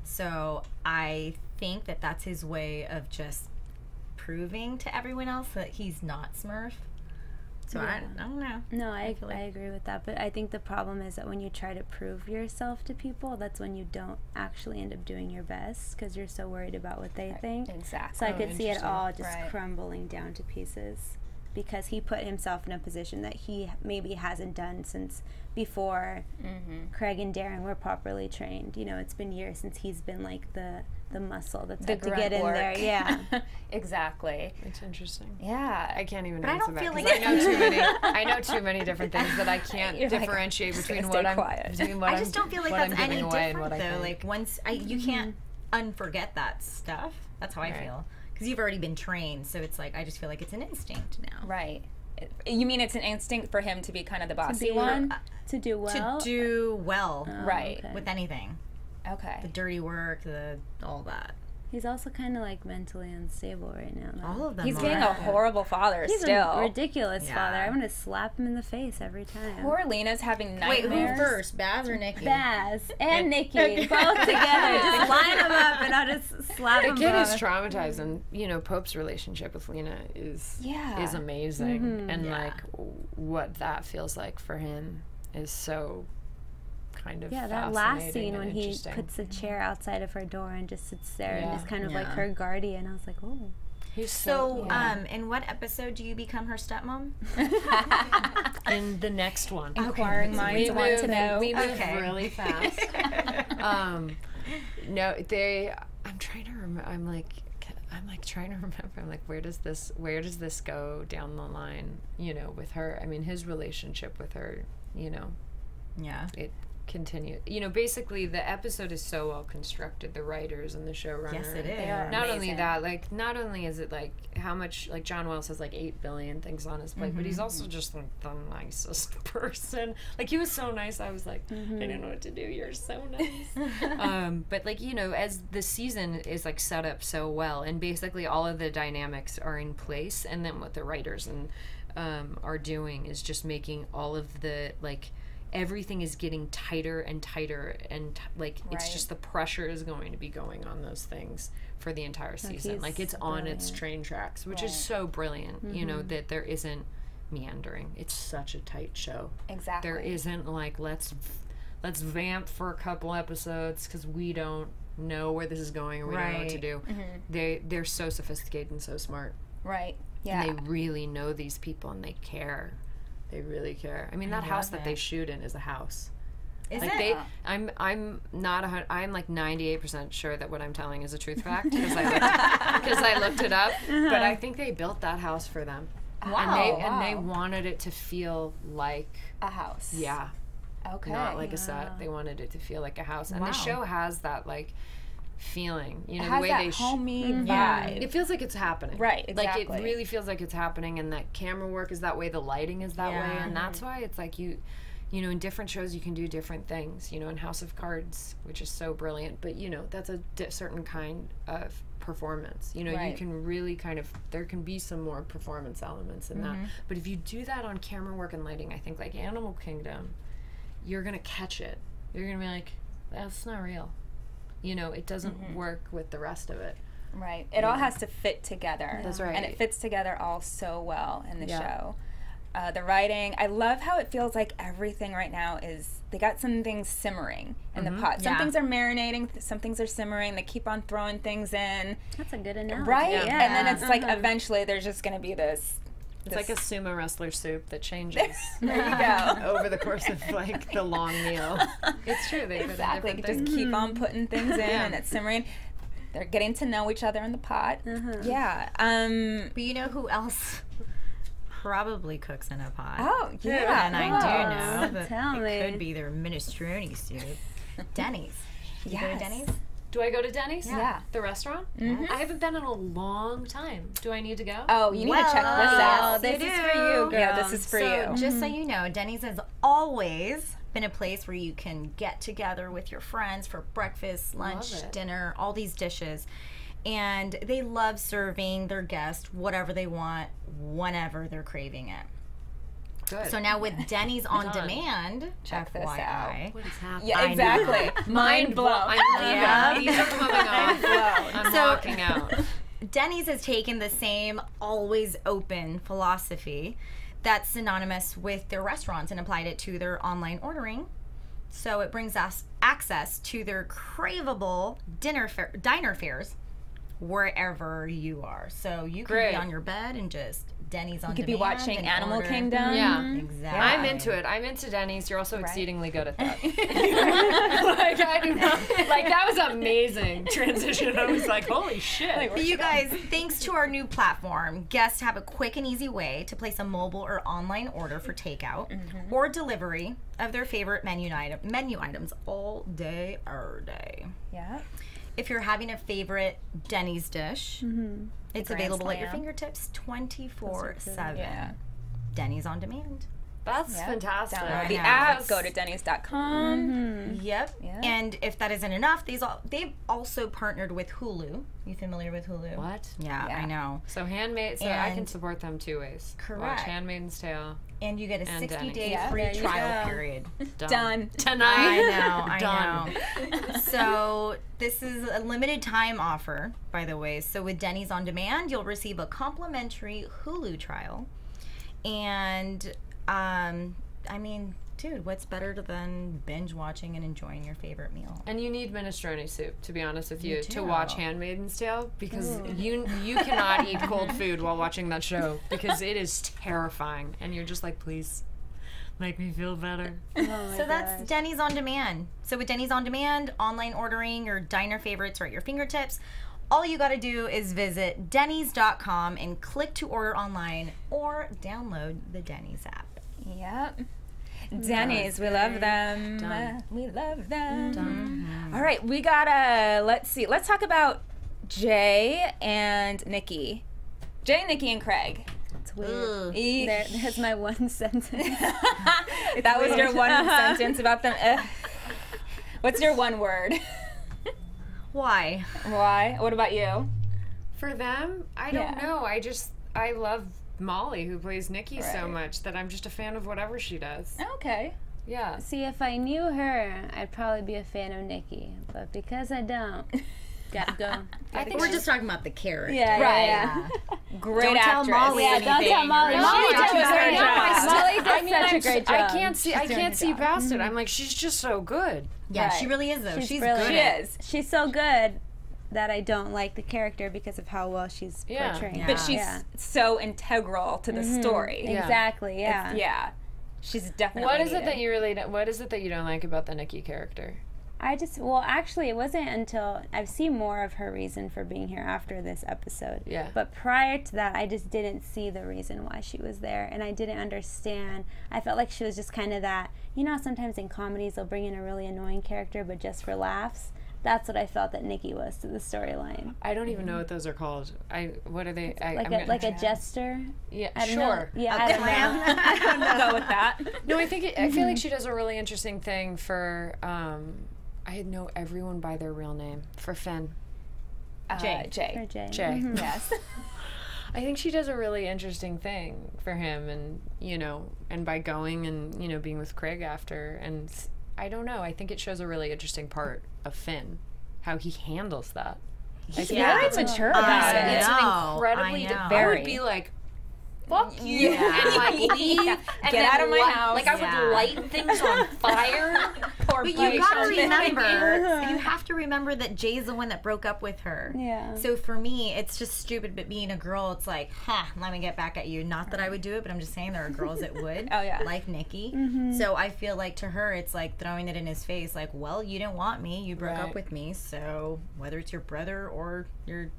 S5: So I think that that's his way of just proving to everyone else that he's not Smurf. So I don't know.
S4: No, I agree with that. But I think the problem is that when you try to prove yourself to people, that's when you don't actually end up doing your best because you're so worried about what they think.
S1: Exactly.
S4: So I could see it all just
S1: Right.
S4: crumbling down to pieces because he put himself in a position that he maybe hasn't done since before Craig and Deran were properly trained. You know, it's been years since he's been like the muscle that's had to get in there. Yeah.
S1: Exactly.
S3: It's interesting.
S1: Yeah.
S3: I can't even
S5: But I
S3: answer
S5: don't
S3: that
S5: feel
S3: 'cause
S5: like
S3: I know too many different things that I can't
S1: You're like,
S3: differentiate
S1: just
S3: between
S1: gonna
S3: what
S1: stay
S3: I'm
S1: quiet.
S3: between what
S5: I just don't feel like
S3: what
S5: that's
S3: I'm
S5: any
S3: giving away and
S5: different
S3: what I
S5: though.
S3: think.
S5: Like once you can't unforget that stuff. That's how I feel because you've already been trained. So it's like I just feel like it's an instinct now.
S1: Right. You mean it's an instinct for him to be kind of the bossy
S4: be
S1: one?
S4: To do well.
S5: To do well
S1: Right.
S4: Okay.
S5: with anything.
S1: Okay.
S5: The dirty work, all that.
S4: He's also kind of like mentally unstable right now. Though.
S5: All of them
S1: He's
S5: are.
S1: being a horrible father
S4: He's
S1: still.
S4: a ridiculous
S5: Yeah.
S4: father. I want to slap him in the face every time.
S1: Poor Lena's having
S5: Wait,
S1: nightmares.
S5: who first, Baz or Nikki?
S4: Baz and Nikki, both together. Just line them up and I'll just slap
S3: The
S4: them
S3: kid
S4: both.
S3: is traumatized, and you know Pope's relationship with Lena is amazing, and like what that feels like for him is so kind of
S4: that last
S3: fascinating
S4: scene
S3: and
S4: when he
S3: interesting.
S4: puts a chair outside of her door and just sits there and is kind of like
S5: Yeah.
S4: her guardian. I was like, oh.
S3: He's
S5: So, in what episode do you become her stepmom?
S3: in the next one.
S1: Inquiring minds want to know.
S3: We move
S5: Okay.
S3: really fast. No, I'm trying to remember. I'm like trying to remember. I'm like, where does this go down the line? You know, with her. I mean, his relationship with her. You know,
S5: Yeah.
S3: it continues. You know, basically the episode is so well constructed. The writers and the showrunner.
S5: Yes, it is.
S1: They are
S3: Not only
S1: amazing.
S3: that, like, not only is it like how much, like, John Wells has like 8 billion things on his plate, but he's also just like the nicest person. Like, he was so nice. I was like, I don't know what to do. You're so nice. But like, you know, as the season is like set up so well, and basically all of the dynamics are in place, and then what the writers and are doing is just making all of the like. Everything is getting tighter and tighter, and like it's just the pressure is going to be going on those things for the entire season. Like it's on its train tracks, which is so brilliant. You know, that there isn't meandering. It's such a tight show.
S1: Exactly.
S3: There isn't like let's vamp for a couple episodes because we don't know where this is going or we don't know what to do. They're so sophisticated and so smart.
S1: Right. Yeah.
S3: And they really know these people and they care. They really care. I mean, that house that they shoot in is a house.
S5: Is
S3: Like
S5: it?
S3: I'm not I'm like 98% sure that what I'm telling is a truth fact because I looked it up. But I think they built that house for them.
S1: Wow.
S3: And they wanted it to feel like
S1: a house.
S3: yeah,
S1: Okay.
S3: not like a set. They wanted it to feel like a house, and the show has that like feeling. You know,
S1: It
S3: the
S1: has
S3: way
S1: that
S3: they
S1: homey vibe.
S3: yeah, it feels like it's happening.
S1: Right,
S3: Like
S1: exactly.
S3: it really feels like it's happening, and that camera work is that way, the lighting is that way, and that's why it's like you know, in different shows you can do different things. You know, in House of Cards, which is so brilliant, but you know, that's a certain kind of performance. You know, you
S1: Right.
S3: can really kind of, there can be some more performance elements in that. But if you do that on camera work and lighting, I think like Animal Kingdom, you're gonna catch it. You're gonna be like, that's not real. You know, it doesn't work with the rest of it.
S1: Right. It all has to fit together.
S3: That's right.
S1: And it fits together all so well in the
S3: Yeah.
S1: show. The writing, I love how it feels like everything right now is, they got some things simmering in the pot. Some
S5: Yeah.
S1: things are marinating, some things are simmering, they keep on throwing things in.
S4: That's a good analogy.
S1: Right?
S4: Yeah.
S1: And then it's like eventually there's just going to be this.
S3: It's like a sumo wrestler soup that changes
S1: There you go.
S3: over the course of like the long meal. It's true. They
S1: Exactly.
S3: put in
S1: Just
S3: different
S1: keep on putting things in
S3: Yeah.
S1: and it's simmering. They're getting to know each other in the pot. Yeah.
S5: But you know who else probably cooks in a pot?
S1: Oh, yeah.
S5: And I do know that
S4: Tell
S5: it
S4: me.
S5: could be their minestrone soup. Denny's. You go to
S1: Yes.
S5: Denny's?
S3: Do I go to Denny's?
S1: Yeah.
S3: The restaurant?
S1: Mm-hmm.
S3: I haven't been in a long time. Do I need to go?
S1: Oh, you need to check this out.
S4: This is for you, girl.
S1: Yeah, this is for you.
S5: Just so you know, Denny's has always been a place where you can get together with your friends for breakfast, lunch, dinner, all these dishes. And they love serving their guests whatever they want, whenever they're craving it.
S3: Good.
S5: So now with Denny's on demand,
S1: Check this
S5: FYI,
S1: out.
S3: What is happening?
S1: Yeah, exactly. Mind blown.
S3: I'm leaving. These are coming off. I'm walking out.
S5: Denny's has taken the same always open philosophy that's synonymous with their restaurants and applied it to their online ordering. So it brings us access to their craveable diner fares wherever you are. So you can be on your bed and just Denny's on
S1: You could be
S5: demand
S1: watching
S5: and
S1: Animal
S5: order.
S1: Kingdom.
S3: Yeah.
S5: Exactly.
S3: I'm into it. I'm into Denny's. You're also exceedingly good at that. That was amazing transition. I was like, holy shit.
S5: But you guys, thanks to our new platform, guests have a quick and easy way to place a mobile or online order for takeout or delivery of their favorite menu items all day, every day.
S1: Yeah.
S5: If you're having a favorite Denny's dish, it's available at your fingertips 24/7.
S1: Yeah.
S5: Denny's on demand.
S3: That's fantastic.
S1: Download the app, go to Denny's.com.
S5: Yep.
S1: Yeah.
S5: And if that isn't enough, they've also partnered with Hulu. You familiar with Hulu?
S3: What?
S5: Yeah, I know.
S3: So I can support them two ways.
S5: Correct.
S3: Watch Handmaid's Tale.
S5: And you get a 60-day
S1: Yeah,
S5: free
S1: there you
S5: trial
S1: go.
S5: period.
S1: Done.
S3: Tonight.
S5: I know. So this is a limited time offer, by the way. So with Denny's On Demand, you'll receive a complimentary Hulu trial. And, I mean, dude, what's better than binge watching and enjoying your favorite meal?
S3: And you need minestrone soup, to be honest with you, to
S5: too.
S3: watch Handmaid's Tale, because you cannot eat cold food while watching that show, because it is terrifying. And you're just like, please, make me feel better.
S5: So that's Denny's On Demand. So with Denny's On Demand, online ordering, your diner favorites are at your fingertips. All you got to do is visit Denny's.com and click to order online or download the Denny's app.
S1: Yep. Denny's, we love them. We love them. All right, we gotta, let's talk about Jay and Nikki. Jay, Nikki, and Craig.
S4: It's weird.
S1: Eek.
S4: That's my one sentence.
S1: That was your one sentence about them. What's your one word?
S5: Why?
S1: Why? What about you?
S3: For them, I don't know. I love Molly, who plays Nikki, so
S1: Right.
S3: much that I'm just a fan of whatever she does.
S1: Okay.
S3: Yeah.
S4: See, if I knew her, I'd probably be a fan of Nikki. But because I don't, gotta go.
S5: I think we're just talking about the character.
S4: Yeah,
S1: Right.
S4: yeah.
S1: Great
S5: Don't tell
S1: actress.
S5: Molly
S4: Yeah,
S5: anything.
S4: don't tell Molly. Molly
S1: She
S4: does
S1: does
S4: a
S1: her
S4: great
S1: job.
S4: job. Molly does such a great job.
S3: I can't see
S1: doing her
S3: see
S1: job.
S3: past it. I'm like, she's just so good.
S5: Yeah,
S1: Right.
S5: she really is, though. She's
S4: brilliant.
S5: good
S1: She
S5: at
S1: is.
S4: She's so good that I don't like the character because of how well she's
S3: Yeah.
S4: portraying.
S5: Yeah.
S1: But she's
S4: Yeah.
S1: so integral to the story.
S3: Yeah.
S4: Exactly, yeah.
S1: Yeah. She's definitely
S3: What is it
S1: needed.
S3: that you really don't, what is it that you don't like about the Nikki character?
S4: Actually, it wasn't until I've seen more of her reason for being here after this episode.
S3: Yeah.
S4: But prior to that, I just didn't see the reason why she was there, and I didn't understand. I felt like she was just kind of that, sometimes in comedies they'll bring in a really annoying character, but just for laughs. That's what I felt that Nikki was to the storyline.
S3: I don't even know what those are called. What are they?
S4: Like a jester.
S3: Yeah,
S4: I don't
S3: sure.
S4: know. Yeah, I don't know.
S1: Go with that.
S3: No, I feel like she does a really interesting thing for. I know everyone by their real name for Finn.
S1: Jay.
S4: For
S1: Jay.
S4: Jay.
S3: Jay.
S1: Yes.
S3: I think she does a really interesting thing for him, and and by going and being with Craig after, and I don't know. I think it shows a really interesting part of Finn, how he handles that.
S1: He's very mature about it.
S3: It's
S5: know,
S3: an incredibly.
S5: I know.
S3: I would be like, fuck you,
S1: Yeah.
S3: and like leave, and
S1: Get
S3: then
S1: out of my house.
S3: Like I would light things on fire.
S1: Poor
S5: But you
S1: Blake.
S5: gotta remember, you have to remember that Jay's the one that broke up with her.
S4: Yeah.
S5: So for me, it's just stupid, but being a girl, it's like, let me get back at you. Not that I would do it, but I'm just saying there are girls that would.
S1: Oh, yeah.
S5: Like Nikki. So I feel like to her, it's like throwing it in his face, like, well, you didn't want me. You broke up
S3: Right.
S5: with me. So whether it's your brother or your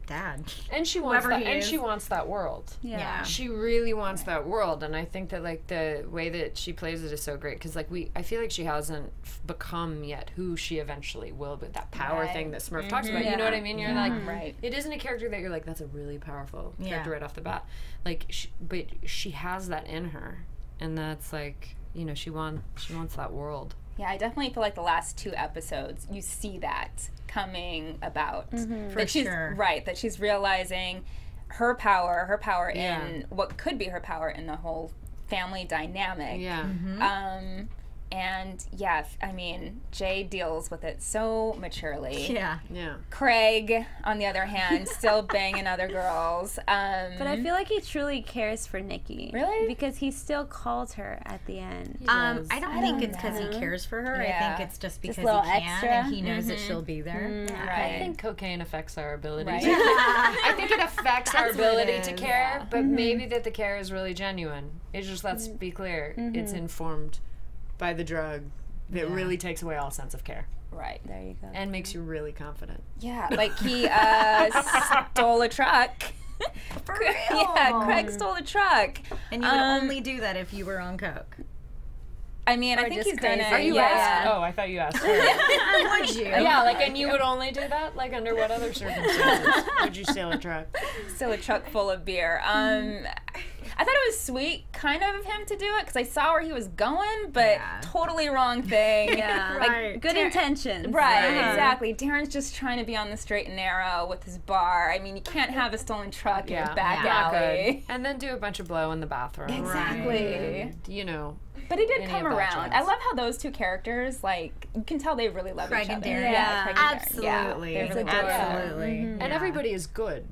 S5: dad.
S3: And she wants
S5: Whoever
S3: that.
S5: he
S3: And
S5: is.
S3: she wants that world.
S5: Yeah.
S3: She really wants that world, and I think that like the way that she plays it is so great because like I feel like she hasn't become yet who she eventually will be. That power thing that Smurf talks about. You know what I mean? You're like, it isn't a character that you're like, that's a really powerful character right off the bat. Like, but she has that in her, and that's like, you know, she wants that world.
S1: Yeah, I definitely feel like the last 2 episodes, you see that coming about.
S5: For sure.
S1: Right, that she's realizing her power in what could be her power in the whole family dynamic.
S3: Yeah.
S1: And yeah, I mean, Jay deals with it so maturely.
S5: Yeah.
S3: Yeah.
S1: Craig, on the other hand, still banging other girls.
S4: But I feel like he truly cares for Nikki.
S1: Really?
S4: Because he still calls her at the end.
S5: I don't think it's because he cares for her.
S1: Yeah.
S5: I think it's just because
S4: a little
S5: he can
S4: extra.
S5: and he knows that she'll be there.
S1: Right.
S3: I think cocaine affects our ability.
S1: Right.
S3: I think it affects our
S5: That's what it
S3: ability to
S5: is.
S3: care, but maybe that the care is really genuine. It's just, let's be clear, it's informed by the drug that really takes away all sense of care
S1: Right.
S4: There you go.
S3: and makes you really confident.
S1: Yeah, like he stole a truck.
S5: For real.
S1: Yeah, Craig stole a truck.
S5: And you would only do that if you were on coke.
S1: I mean, I think
S4: just
S1: he's done
S4: crazy.
S1: it.
S3: Are you
S1: yeah.
S3: Oh, I thought you asked her.
S5: Would you?
S3: Yeah, like, and you would only do that? Like, under what other circumstances would you steal a truck?
S1: Still a truck full of beer. I thought it was sweet, kind of him to do it, because I saw where he was going, but totally wrong thing.
S4: Yeah.
S5: Right.
S4: Good intentions.
S1: Right, exactly. Darren's just trying to be on the straight and narrow with his bar. I mean, you can't have a stolen truck in a back
S3: not
S1: alley.
S3: good. And then do a bunch of blow in the bathroom.
S1: Exactly.
S3: And, you know.
S1: But he did
S3: Any
S1: come
S3: of that
S1: around.
S3: chance.
S1: I love how those 2 characters, like, you can tell they really love
S5: Craig
S1: each
S5: and
S1: other.
S5: Deran.
S1: Yeah, Craig and Deran.
S5: Absolutely.
S1: Yeah, they really do.
S5: Absolutely.
S3: And everybody is good.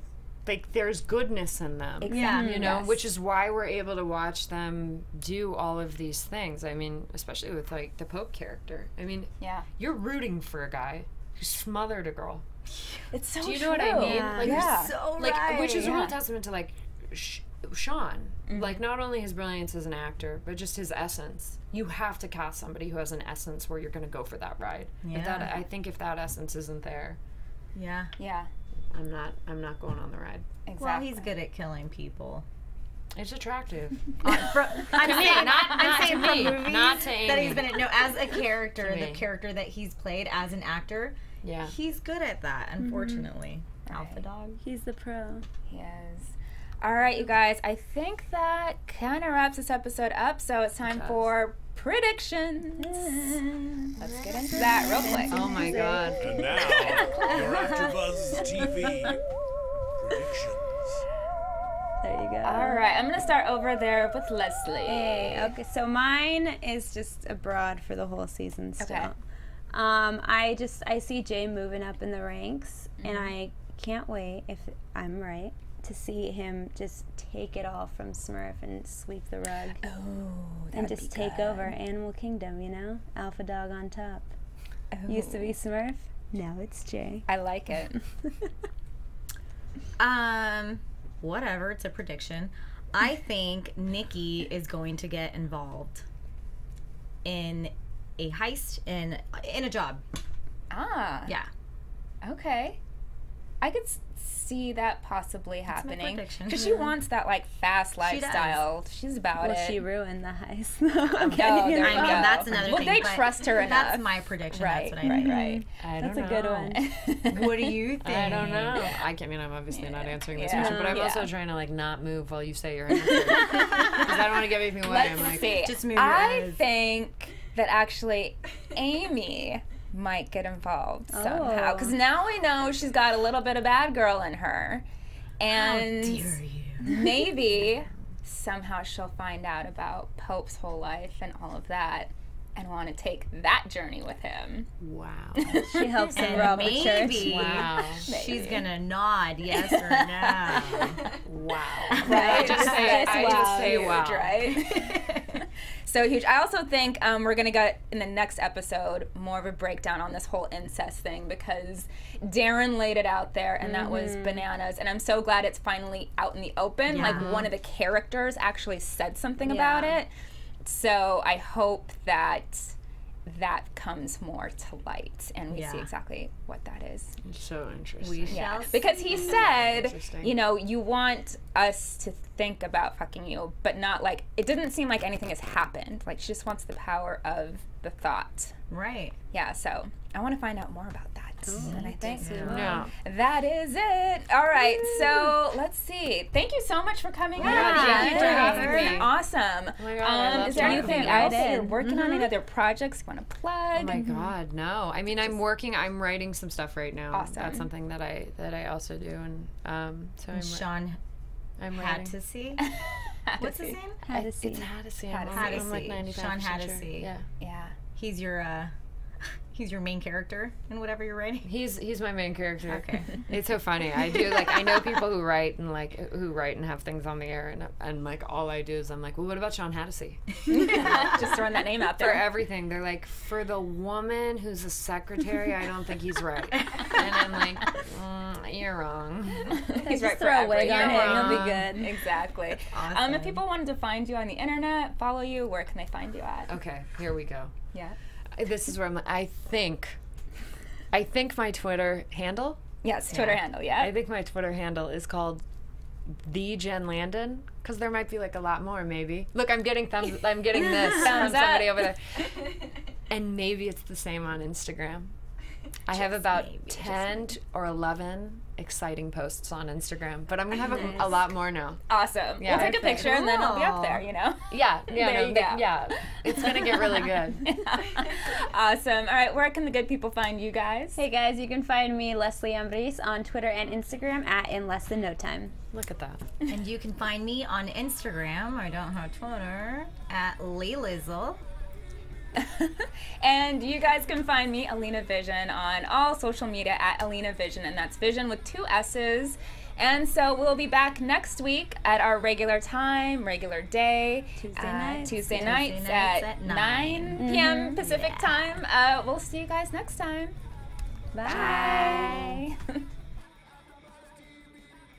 S3: Like, there's goodness in them.
S1: Exactly.
S3: You know,
S1: Yes.
S3: which is why we're able to watch them do all of these things. I mean, especially with, like, the Pope character. I mean, you're rooting for a guy who smothered a girl.
S1: It's so
S3: Do you
S1: true.
S3: know what I mean?
S1: Yeah.
S3: Like,
S1: yeah.
S5: So
S3: Like,
S5: right.
S3: which is a real testament to, like, Sean. Like, not only his brilliance as an actor, but just his essence. You have to cast somebody who has an essence where you're going to go for that ride. If that, I think if that essence isn't there,
S5: Yeah.
S1: Yeah,
S3: I'm not going on the ride.
S1: exactly.
S5: Well, he's good at killing people.
S3: It's attractive.
S5: I'm saying,
S3: not
S5: I'm saying
S3: to
S5: from
S3: me,
S5: movies
S3: not to
S5: that
S3: Amy.
S5: he's been in. No, as a character,
S3: To
S5: the
S3: me.
S5: character that he's played as an actor,
S3: Yeah.
S5: he's good at that, unfortunately. Alpha
S1: Right.
S5: dog.
S4: He's the pro.
S1: Yes. All right, you guys. I think that kind of wraps this episode up. So it's time for predictions. Let's get into that real quick.
S3: Oh my god.
S2: And now, your AfterBuzz TV predictions.
S4: There you go.
S1: All right, I'm gonna start over there with Leslie.
S4: Hey, okay, so mine is just abroad for the whole season still.
S1: Okay.
S4: I see Jay moving up in the ranks, and I can't wait, if I'm right, to see him just take it all from Smurf and sweep the rug. And just take over Animal Kingdom, you know? Alpha dog on top. Used to be Smurf, now it's Jay.
S1: I like it.
S5: Whatever, it's a prediction. I think Nikki is going to get involved in a heist in a job.
S1: Ah.
S5: Yeah.
S1: Okay. I could see that possibly happening
S5: prediction.
S1: because she wants that like fast lifestyle. She's about
S4: Well,
S1: it.
S4: she ruined the heist.
S1: Oh,
S4: Getting
S1: there you
S5: I mean,
S1: go.
S5: that's another
S1: Well,
S5: thing.
S1: they
S5: but
S1: trust her enough.
S5: That's my prediction.
S1: Right,
S5: That's what I think.
S1: right.
S3: I don't
S4: That's a good
S3: know.
S4: one.
S5: What do you think?
S3: I don't know. I mean, I'm obviously not answering this
S1: Yeah.
S3: question, but I'm
S1: Yeah.
S3: also trying to like not move while you say your answer because I don't want to give anything away. I'm
S1: Let's
S3: like,
S1: see.
S5: just move your
S1: I
S5: eyes.
S1: think that actually Amy might get involved somehow because now we know she's got a little bit of bad girl in her, and
S5: How dare you?
S1: maybe somehow she'll find out about Pope's whole life and all of that and want to take that journey with him.
S3: wow,
S4: She helps him
S5: And
S4: rob the church.
S5: maybe
S3: wow,
S5: she's gonna nod yes or no.
S3: wow.
S1: Right?
S3: Just say, I just
S1: wow,
S3: say
S1: huge,
S3: wow.
S1: right? So huge. I also think we're going to get, in the next episode, more of a breakdown on this whole incest thing because Deran laid it out there, and that was bananas. And I'm so glad it's finally out in the open.
S5: Yeah.
S1: Like, one of the characters actually said something about it. So I hope that that comes more to light, and we see exactly what that is.
S3: So interesting.
S1: Because he said, you know, you want us to think about fucking you, but not like, it didn't seem like anything has happened. Like, she just wants the power of the thought.
S5: Right.
S1: Yeah, so I want to find out more about that. And I think
S3: Yeah.
S1: that is it. All right, so let's see. Thank you so much for coming on.
S3: Thank you for having me.
S1: Awesome.
S3: Oh my God,
S1: is there
S3: I
S1: anything else that you're working on? Any other projects you want to plug?
S3: Oh my God, no. I mean, I'm writing some stuff right now.
S1: Awesome.
S3: That's something that I also do, and so I'm
S5: had to see. What's his name?
S3: It's Hadisy. I'm like 95%
S5: Sean Hadisy.
S3: Sure. Yeah.
S5: He's your main character in whatever you're writing.
S3: He's my main character.
S5: Okay.
S3: It's so funny. I know people who write and have things on the air, and like all I do is I'm like, well, what about Sean Hadisy?
S1: Just throwing that name out there.
S3: For everything. They're like, for the woman who's a secretary, I don't think he's right. And I'm like, you're wrong.
S1: He's right for
S4: throw a wig on
S1: everything.
S4: him, he'll be good.
S1: Exactly.
S5: Awesome.
S1: If people wanted to find you on the internet, follow you, where can they find you at?
S3: Okay, here we go.
S1: Yeah.
S3: This is where I'm like, I think my Twitter handle.
S1: Yes, Twitter handle, yeah.
S3: I think my Twitter handle is called the Jen Landon, because there might be like a lot more, maybe. Look, I'm getting this from somebody over there. And maybe it's the same on Instagram. I have about 10 or 11 exciting posts on Instagram, but I'm gonna have a lot more now.
S1: Awesome.
S3: Yeah.
S1: We'll take a picture and then it'll be up there, you know?
S3: Yeah, it's gonna get really good.
S1: Awesome. All right, where can the good people find you guys?
S4: Hey guys, you can find me, Leslie Ambriz, on Twitter and Instagram at In Less Than No Time.
S3: Look at that.
S5: And you can find me on Instagram, I don't have Twitter, at Laylizzle.
S1: And you guys can find me, Alina Vision, on all social media at Alina Vision, and that's Vision with 2 S's. And so we'll be back next week at our regular time, regular day, Tuesday nights at 9 p.m. Pacific time. We'll see you guys next time. Bye.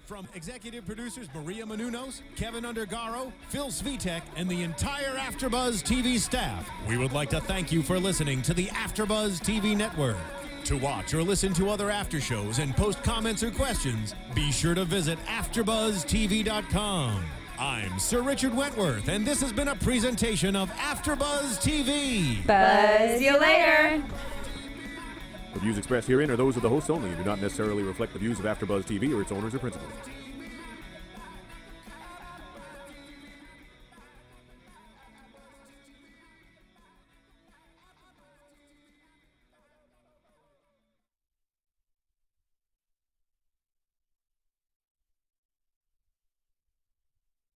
S2: From executive producers Maria Menounos, Kevin Undergaro, Phil Svitek, and the entire AfterBuzz TV staff, we would like to thank you for listening to the AfterBuzz TV network. To watch or listen to other after shows and post comments or questions, be sure to visit AfterBuzzTV.com. I'm Sir Richard Wentworth, and this has been a presentation of AfterBuzz TV.
S1: Buzz you later.
S6: The views expressed herein are those of the hosts only and do not necessarily reflect the views of AfterBuzz TV or its owners or principals.